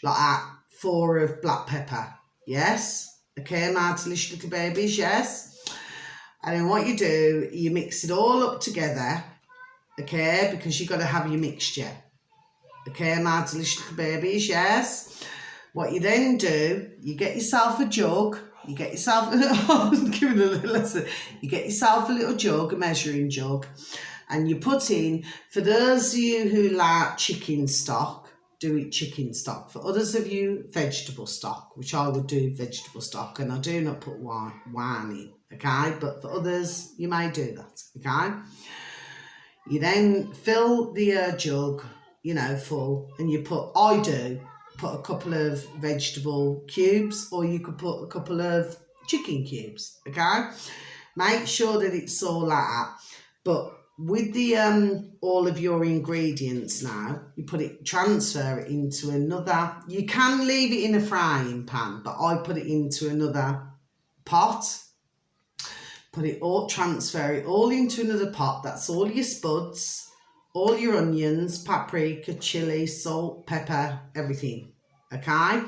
like that, 4 of black pepper. Yes? Okay, my delicious little babies, yes? And then what you do, you mix it all up together, okay, because you've got to have your mixture. Okay, my delicious little babies, yes? What you then do, you get yourself a jug. You get yourself, I'm giving a little lesson. You get yourself a little jug, a measuring jug, and you put in, for those of you who like chicken stock, do it chicken stock. For others of you, vegetable stock, which I would do vegetable stock, and I do not put wine in, okay? But for others, you may do that, okay? You then fill the jug, you know, full, and you put a couple of vegetable cubes, or you could put a couple of chicken cubes, okay? Make sure that it's all like that. But with the all of your ingredients now, you transfer it into another, you can leave it in a frying pan, but I put it into another pot. Transfer it all into another pot. That's all your spuds, all your onions, paprika, chili, salt, pepper, everything, okay?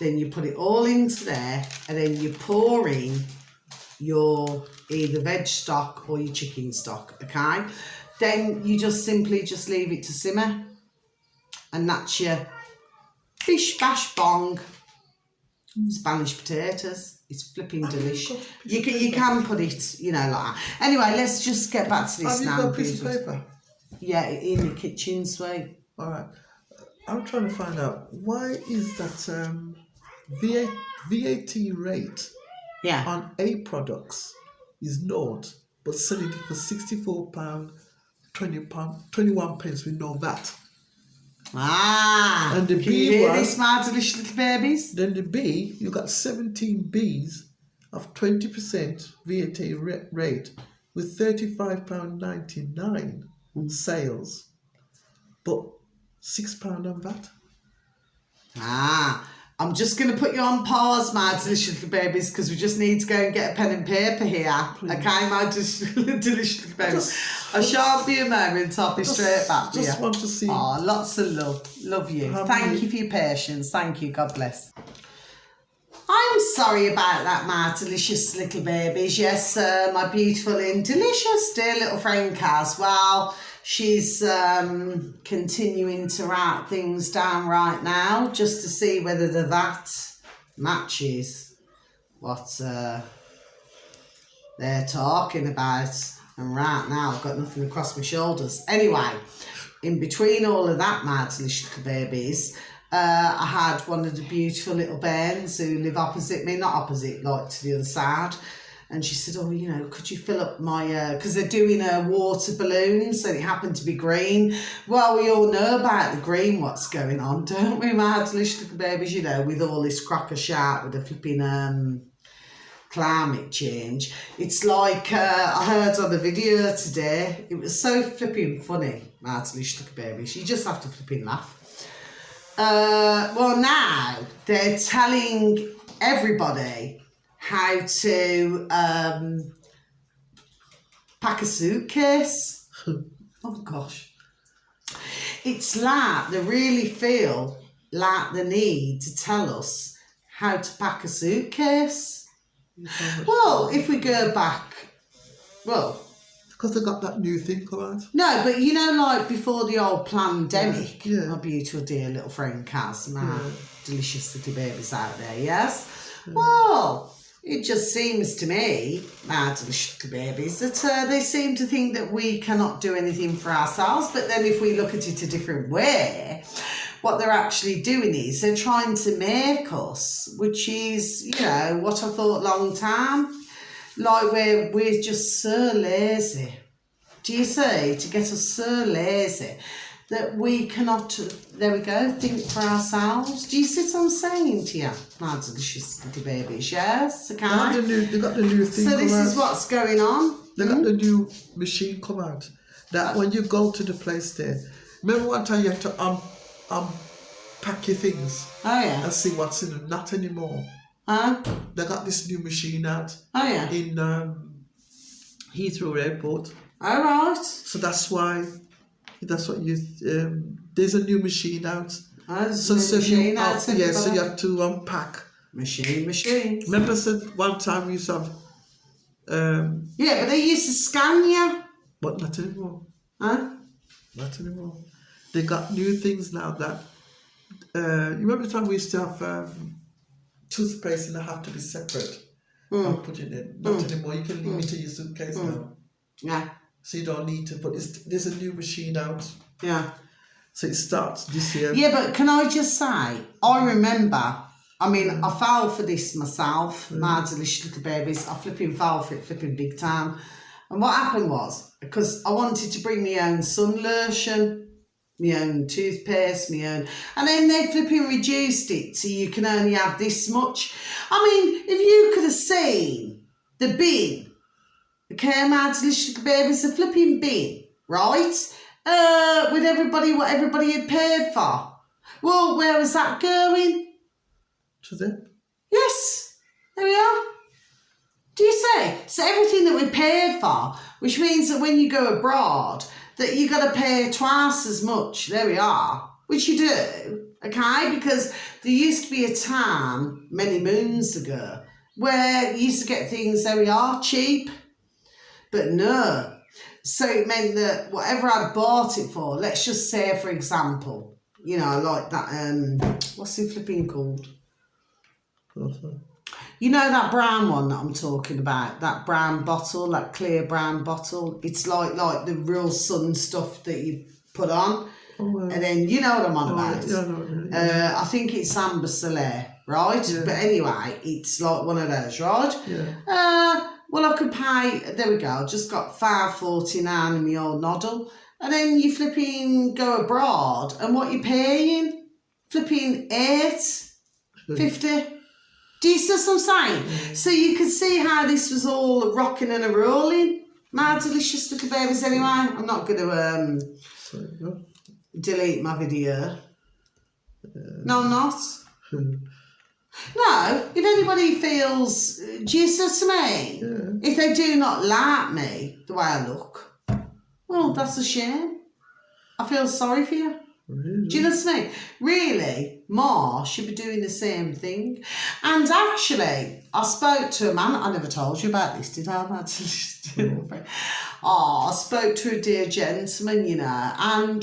Then you put it all into there, and then you pour in your either veg stock or your chicken stock, okay? Then you just simply leave it to simmer, and that's your bish bash bong Spanish potatoes. It's flipping delicious. You can put it, you know, like that. Anyway, let's just get back to this now. Have you got a piece of paper? Yeah, in the kitchen, sweet. All right. I'm trying to find out, why is that VAT rate on A products is naught, but selling it for £64, £21 with no VAT. And the B you hear one, this, my delicious little babies? Then the B, you got 17 Bs of 20% VAT rate with £35.99 sales, but £6 on VAT. I'm just going to put you on pause, my delicious little babies, because we just need to go and get a pen and paper here. Please. Okay, my delicious little babies. I shan't be a moment, I'll be straight back to you. Just want to see. Oh, lots of love. Love you. Thank you for your patience. Thank you. God bless. I'm sorry about that, my delicious little babies. Yes, my beautiful and delicious dear little friend Kaz. Well, she's continuing to write things down right now just to see whether the VAT matches what they're talking about. And right now I've got nothing across my shoulders. Anyway, in between all of that, my delicious little babies, I had one of the beautiful little bairns who live opposite me, not opposite, like to the other side. And she said, oh, you know, could you fill up my, because they're doing water balloons, and it happened to be green. Well, we all know about the green, what's going on, don't we, my delicious little babies, you know, with all this cracker sharp with the flipping climate change. It's like, I heard on the video today, it was so flipping funny, my delicious little babies. You just have to flipping laugh. Well, now they're telling everybody how to pack a suitcase. Oh gosh. It's like they really feel like the need to tell us how to pack a suitcase. Well, if we go back, well, because they got that new thing come out. No, but you know, like before the old pandemic, my beautiful dear little friend Kaz, my delicious little babies out there, yes? Well, it just seems to me, my delicious little babies, that they seem to think that we cannot do anything for ourselves. But then if we look at it a different way, what they're actually doing is they're trying to make us, which is, you know, what I thought a long time. Like we're just so lazy. Do you see? To get us so lazy that we cannot, there we go, think for ourselves. Do you see what I'm saying to you? My delicious little babies, yes, okay. They got the new thing. So this is what's going on. They got the new machine come out. That when you go to the place there, remember one time you had to unpack your things Oh yeah. and see what's in them? Not anymore. They got this new machine out Oh yeah. in Heathrow Airport. All right. So that's what you. There's a new machine out. There's So a so machine out, so you have to unpack. Machine. Remember, said one time we used to have. Yeah, but they used to scan you. But not anymore. Huh? Not anymore. They got new things now that. You remember the time we used to have toothpaste and they have to be separate. And put it in. Not anymore. You can leave it in your suitcase now. Yeah. So you don't need to. But there's a new machine out. Yeah. So it starts this year. Yeah, but can I just say, I remember, I mean, I fell for this myself, my delicious little babies. I fell for it big time. And what happened was, because I wanted to bring my own sun lotion, my own toothpaste, and then they reduced it so you can only have this much. I mean, if you could have seen the bin, okay, my delicious little babies, the flipping bin, right? With what everybody had paid for. Well, where was that going? To them. Yes, there we are. Do you see? So everything that we paid for, which means that when you go abroad, that you got to pay twice as much. There we are, which you do, okay? Because there used to be a time many moons ago where you used to get things, there we are, cheap, but no. So it meant that whatever I'd bought it for, let's just say, for example, you know, like that, what's it flipping called? You know that brown one that I'm talking about, that brown bottle, that clear brown bottle. It's like the real sun stuff that you put on. Oh, wow. And then, you know what I'm on about. Yeah, I think it's Amber Soleil, right? Yeah. But anyway, it's like one of those, right? Yeah. Well, I could pay, there we go, I just got $5.49 in my old noddle. And then you flipping go abroad, and what you paying? Flipping $8.50. Do you see what I'm saying? So you can see how this was all rocking and a rolling. My delicious little babies anyway. I'm not going to delete my video. No, I'm not. No, if anybody feels, do you see what I mean? Yeah. If they do not like me, the way I look, well, that's a shame. I feel sorry for you. Really? Do you know what I mean? Really, Ma should be doing the same thing. And actually, I spoke to a man, I never told you about this, did I? I spoke to a dear gentleman, you know, and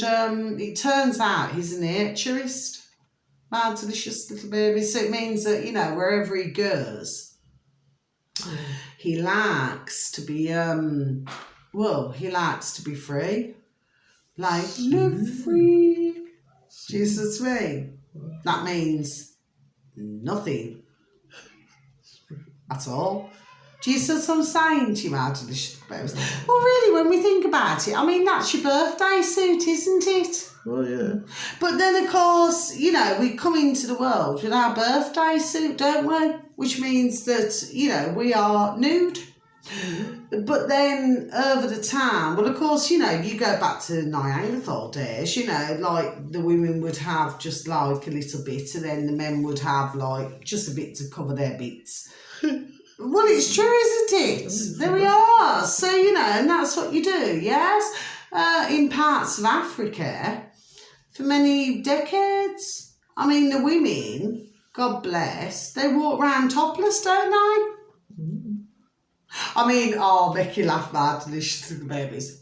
it turns out he's a naturist. My delicious little baby. So it means that, you know, wherever he goes, he likes to be, he likes to be free. Like, live free. Do you see what I mean? That means nothing at all. Do you see what I'm saying to you, my delicious babies? Well, really, when we think about it, I mean, that's your birthday suit, isn't it? Well, yeah. But then, of course, you know, we come into the world with our birthday suit, don't we? Which means that, you know, we are nude. Mm-hmm. But then, over the time, well, of course, you know, you go back to Neanderthal days, you know, like the women would have just like a little bit, and then the men would have like just a bit to cover their bits. Well, it's true, isn't it? There we are. So, you know, and that's what you do, yes? In parts of Africa, for many decades. I mean, the women, God bless, they walk around topless, don't they? Mm. I mean, Becky laughed bad, delicious little babies.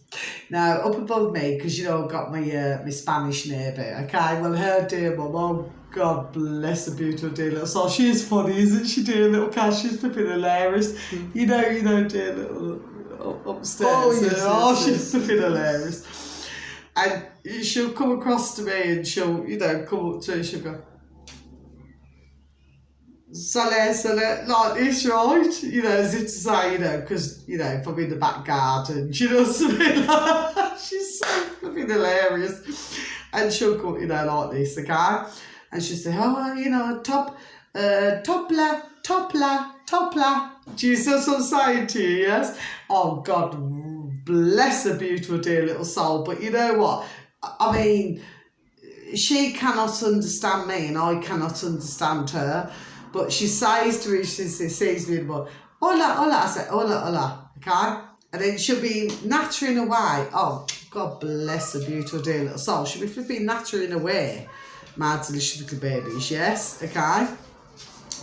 Now, up above me, because, you know, I've got my Spanish neighbour, okay? Well, her dear mum, oh, God bless her beautiful dear little soul. She is funny, isn't she, dear little cat? She's flipping hilarious. Mm. You know, dear little upstairs. Oh, yes, she's flipping hilarious. And she'll come across to me and she'll, you know, come up to me, she'll go, Sally, like this, right? You know, as if to say, you know, because, you know, if I'm in the back garden, do you know what I mean? She's so flipping hilarious. And she'll go, like this, okay? And she'll say, oh, toppler. Do you see what I'm saying to you, yes? Oh, God, bless her beautiful, dear little soul. But you know what? I mean, she cannot understand me and I cannot understand her. But she says to me, she sees me in the morning, hola. I say, hola, okay? And then she'll be nattering away. Oh, God bless her beautiful, dear little soul. She'll be flipping nattering away, my delicious little babies, yes, okay?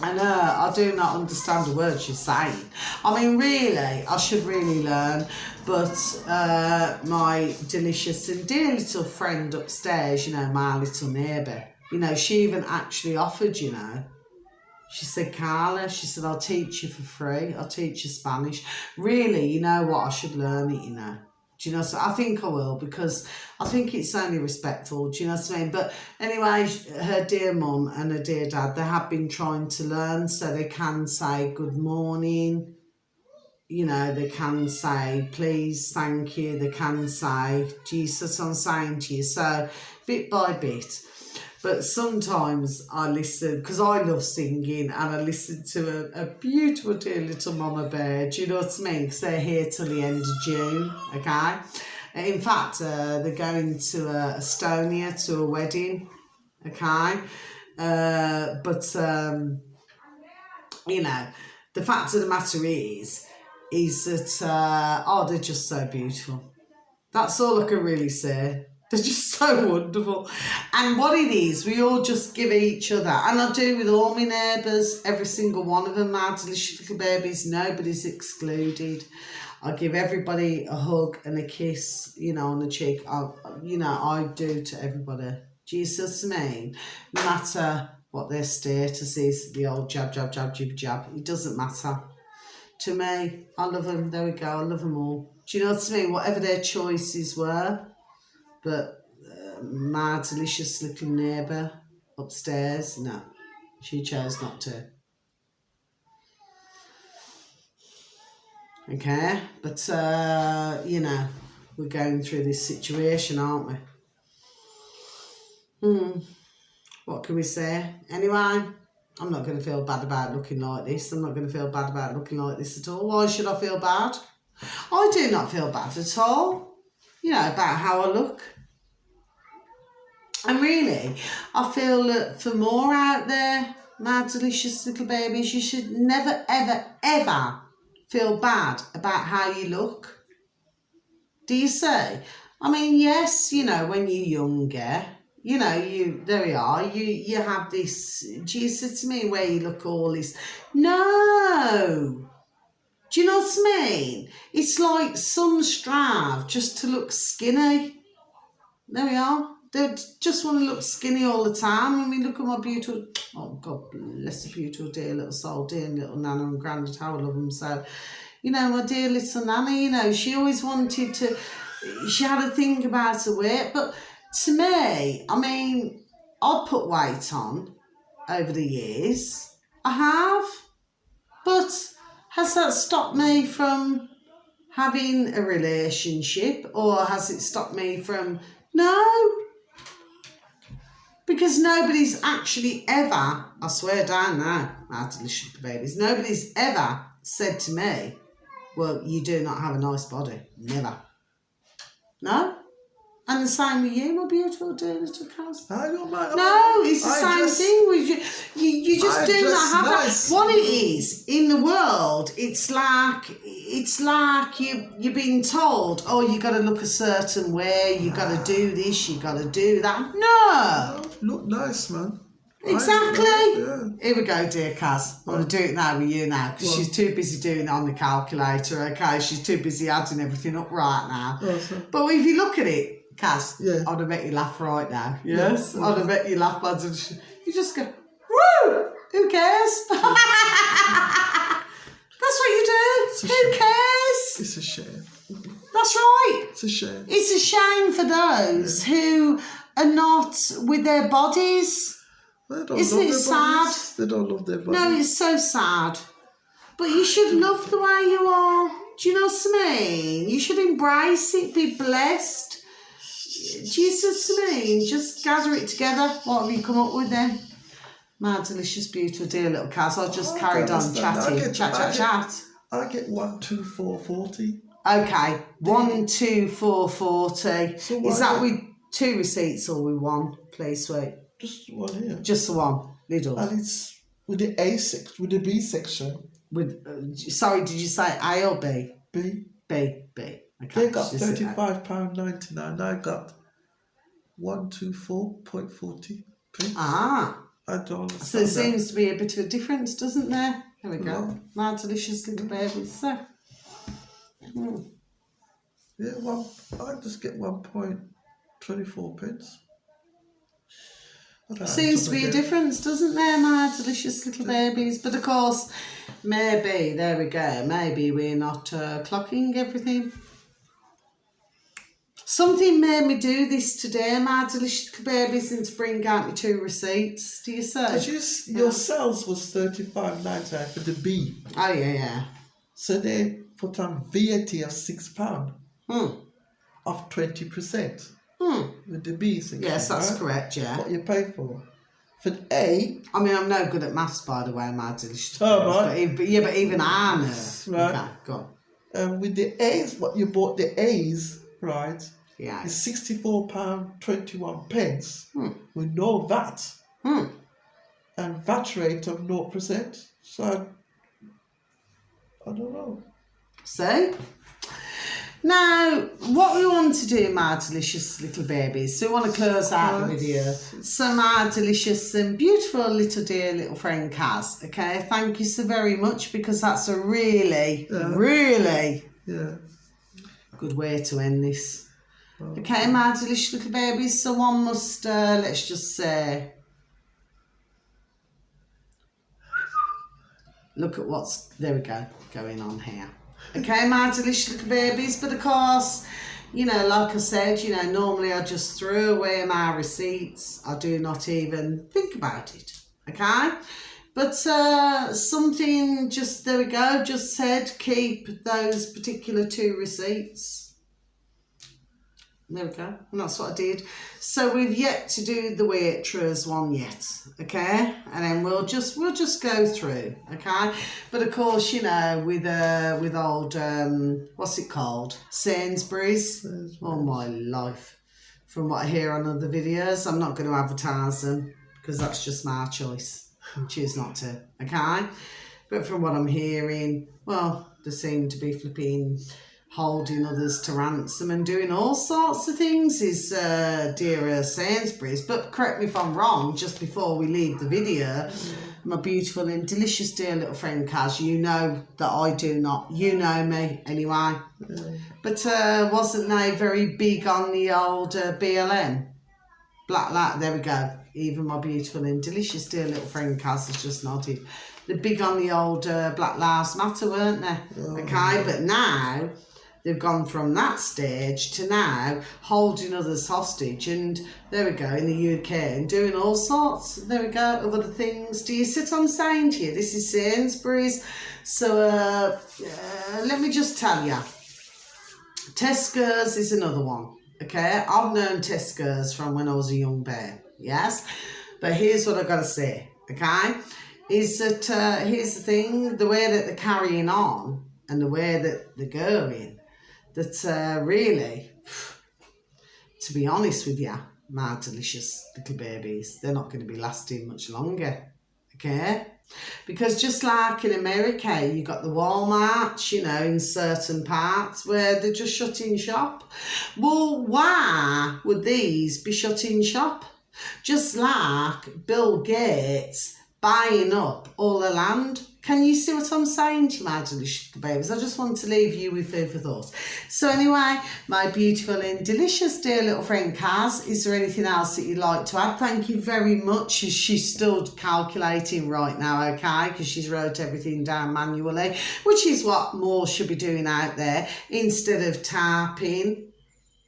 And I do not understand the words she's saying. I mean, really, I should really learn. But my delicious and dear little friend upstairs, my little neighbour, she even actually offered, She said, Carla, she said, I'll teach you for free. I'll teach you Spanish. Really, you know what? I should learn it, Do you know? So I think I will, because I think it's only respectful. Do you know what I mean? But anyway, her dear mum and her dear dad, they have been trying to learn so they can say good morning. They can say please, thank you. They can say Jesus, I'm saying to you. So bit by bit. But sometimes I listen, because I love singing, and I listen to a beautiful dear little mama bear, do you know what I mean? Because they're here till the end of June, okay? In fact, they're going to Estonia to a wedding, okay? But the fact of the matter is that, they're just so beautiful. That's all I can really say. They're just so wonderful. And what it is, we all just give each other, and I do with all my neighbours, every single one of them, my delicious little babies, nobody's excluded. I give everybody a hug and a kiss, on the cheek. I do to everybody. Do you see what I mean? No matter what their status is, the old jab, jib, it doesn't matter. To me, I love them. There we go. I love them all. Do you know what I mean? Whatever their choices were. But my delicious little neighbour upstairs, no, she chose not to. Okay, but, we're going through this situation, aren't we? What can we say? Anyway, I'm not going to feel bad about looking like this. I'm not going to feel bad about looking like this at all. Why should I feel bad? I do not feel bad at all, about how I look. And really, I feel that for more out there, my delicious little babies, you should never, ever, ever feel bad about how you look. Do you see? I mean, yes, when you're younger, there we are, you have this, do you see to me, where you look all this? No! Do you know what I mean? It's like some strive just to look skinny. There we are. They just want to look skinny all the time. I mean, look at my beautiful, oh, God bless the beautiful dear little soul, dear little Nana and Grandad, how I love them. So, my dear little Nana, she always wanted to, she had a think about her weight. But to me, I mean, I've put weight on over the years. I have. But has that stopped me from having a relationship? Or has it stopped me from, no. Because nobody's actually ever, I swear down now, my delicious babies, nobody's ever said to me, well, you do not have a nice body. Never. No? And the same with you, my beautiful dear little Kaz. I don't mind. No, it's the same thing with you. You just do not have nice. that. What it is in the world, it's like you're being told, oh, you got to look a certain way, you got to do this, you got to do that. No. Look nice, man. Exactly. Yeah. Here we go, dear Kaz. I'm going to do it now with you now, because she's too busy doing it on the calculator, okay? She's too busy adding everything up right now. Awesome. But if you look at it, Kaz, Yeah. I'd have bet you laugh right now. Yes? Yeah. I'd have bet you laugh, buds. And you just go, woo! Who cares? That's what you do. Who cares? It's a shame. That's right. It's a shame. It's a shame for those who are not with their bodies. They don't Isn't love it their sad? bodies. They don't love their bodies. No, it's so sad. But you should love the way you are. Do you know what I mean? You should embrace it, be blessed. Jesus to me, just gather it together. What have you come up with then? My delicious, beautiful, dear little Kaz. I just carried on chatting. Chat. I get 124.40. Okay, 124.40. So Is that with 2 receipts or with 1, please, sweet? Just one here. Just the 1, Lidl. And it's with the A section, with the B section. With sorry, did you say A or B? B. B. Okay. They got £35.99. I got 124.40. Ah. I don't understand. So there seems to be a bit of a difference, doesn't there? There we go. No. My delicious little babies. So. Yeah, I just get 1.24 pence. Seems to be a difference, doesn't there, my delicious little babies? But of course, maybe, there we go, maybe we're not clocking everything. Something made me do this today, my delicious little babies, and to bring out my 2 receipts. Do you say? Because your sales was $35.99 for the B. Oh, yeah. So they put on VAT of £6 of 20%. With the B section. Yes, that's right? correct, yeah. What you pay for. For the A. I mean, I'm no good at maths, by the way, my delicious right. but even I know. Right. Okay, go on. With the A's, what you bought the A's, right? Yeah. Is £64.21 pence with no VAT. And VAT rate of 0%. So I don't know. See? Now, what we want to do, my delicious little babies, so we want to close out the video. So my delicious and beautiful little dear little friend Kaz, okay, thank you so very much, because that's a really good way to end this. Okay, my delicious little babies, so one must, let's just say, look at what's, there we go, going on here. Okay, my delicious little babies, but of course, you know, like I said, you know, normally I just throw away my receipts. I do not even think about it, okay? But something just, there we go, just said keep those particular 2 receipts. There we go, and that's what I did. So we've yet to do the Waitrose one yet, okay? And then we'll just go through, okay? But of course, you know, with old what's it called? Sainsbury's. Oh my life! From what I hear on other videos, I'm not going to advertise them because that's just my choice. I choose not to, okay? But from what I'm hearing, well, they seem to be flipping, holding others to ransom and doing all sorts of things is dear Sainsbury's. But correct me if I'm wrong, just before we leave the video, my beautiful and delicious dear little friend Kaz, you know that I do not, you know me anyway. But wasn't they very big on the old BLM? Black Lives, there we go. Even my beautiful and delicious dear little friend Kaz has just nodded. They're big on the old Black Lives Matter, weren't they? Okay, but now they've gone from that stage to now holding others hostage, and there we go, in the UK, and doing all sorts, there we go, of other things. Do you see what I'm saying to you? This is Sainsbury's. So let me just tell you, Tesco's is another one, okay? I've known Tesco's from when I was a young bear, yes? But here's what I've got to say, okay? Is that, here's the thing, the way that they're carrying on and the way that they're going, that really, to be honest with you, my delicious little babies, they're not going to be lasting much longer, okay? Because just like in America, you got the Walmarts, you know, in certain parts where they're just shutting shop. Well, why would these be shutting shop? Just like Bill Gates buying up all the land. Can you see what I'm saying to you, my delicious babies? I just want to leave you with food for thought. So anyway, my beautiful and delicious dear little friend Kaz, is there anything else that you'd like to add? Thank you very much. She's still calculating right now, okay, because she's wrote everything down manually, which is what more should be doing out there. Instead of typing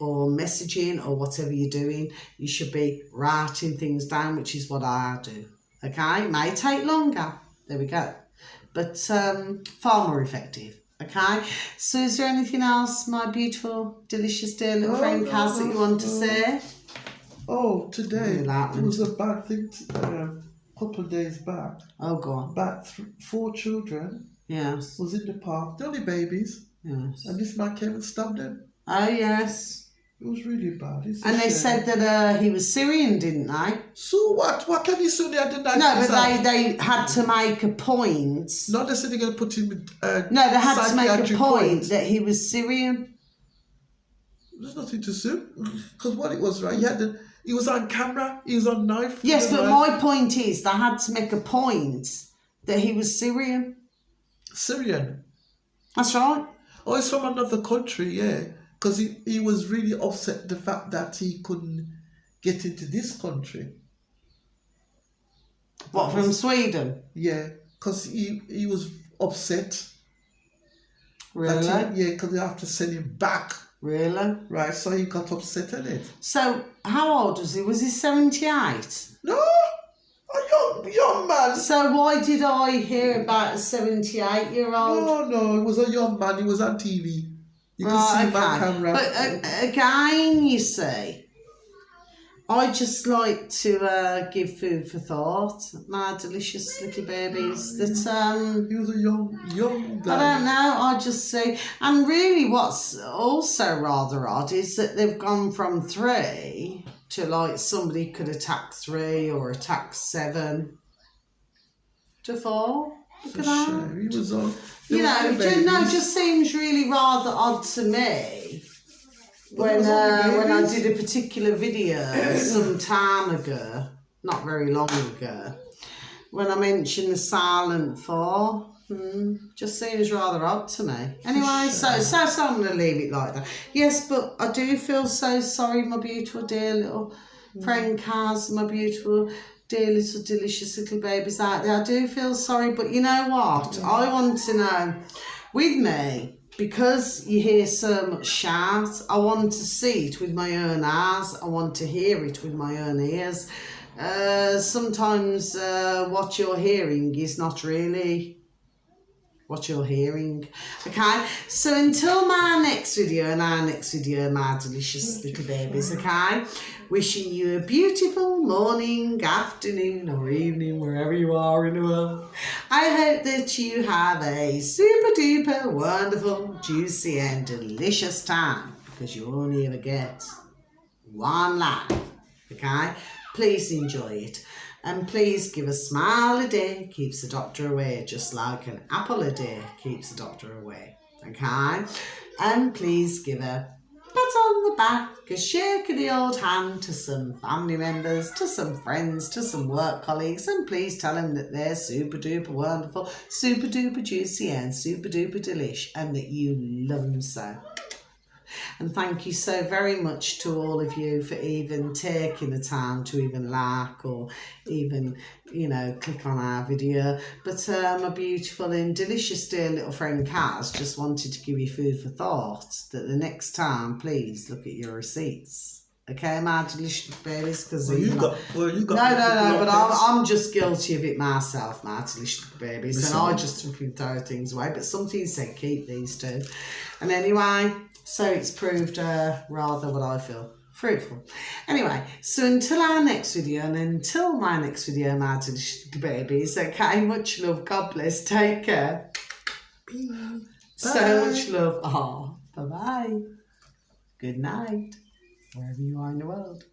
or messaging or whatever you're doing, you should be writing things down, which is what I do. Okay, it may take longer, there we go, but far more effective. Okay, so is there anything else, my beautiful, delicious, dear little friend Kaz, that you want to say? Oh, today that it was a bad thing. Couple of days back, Oh, go on. about 4 children Yes. was in the park. They're only babies, Yes. and this man came and stabbed them. Oh, yes. It was really bad. It's a And they shame. said that he was Syrian, didn't they? So what? What can you say? They denied No, his but they had to make a point. No, they said they're going to put him. No, they had to make a psychiatric point that he was Syrian. There's nothing to say, because what it was, right? He was on camera. He was on knife. Yes, but right? my point is they had to make a point that he was Syrian. Syrian. That's right. Oh, he's from another country, yeah. Because he was really upset the fact that he couldn't get into this country. What, from Sweden? Yeah, because he was upset. Really? Yeah, because they have to send him back. Really? Right, so he got upset on it. So, how old was he? Was he 78? No, a young man. So, why did I hear about a 78-year-old? No, it was a young man. He was on TV. You can see him on camera. But again, you see, I just like to give food for thought, my delicious little babies. That he was a young guy. I don't know. I just see, and really, what's also rather odd is that they've gone from 3 to like somebody could attack 3 or attack 7 to 4. Look at that. Shame. He was on. It just seems really rather odd to me when I did a particular video some time ago, not very long ago, when I mentioned the silent 4. Just seems rather odd to me. Anyway, so I'm going to leave it like that. Yes, but I do feel so sorry, my beautiful dear little friend Kaz, my beautiful dear little delicious little babies out there. I do feel sorry, but you know what? I want to know, with me, because you hear so much shout, I want to see it with my own eyes. I want to hear it with my own ears. Sometimes what you're hearing is not really what you're hearing. Okay, so until my next video and our next video, my delicious little babies, okay, wishing you a beautiful morning, afternoon or evening, wherever you are in the world. I hope that you have a super duper wonderful, juicy and delicious time, because you only ever get one life. Okay, please enjoy it. And please give a smile a day keeps the doctor away, just like an apple a day keeps the doctor away. Okay? And please give a pat on the back, a shake of the old hand to some family members, to some friends, to some work colleagues, and please tell them that they're super duper wonderful, super duper juicy and super duper delish, and that you love them so. And thank you so very much to all of you for even taking the time to even like or even, click on our video. But my beautiful and delicious dear little friend Kaz just wanted to give you food for thought, that the next time, please look at your receipts. Okay, my delicious babies, because you got. No, but I'm just guilty of it myself, my delicious babies, Listen. and I just throw things away. But something said keep these two, and anyway, so it's proved rather what I feel fruitful. Anyway, so until our next video, and until my next video, my delicious babies. Okay, much love, God bless, take care. Bye. So much love. Bye bye. Good night. Wherever you are in the world.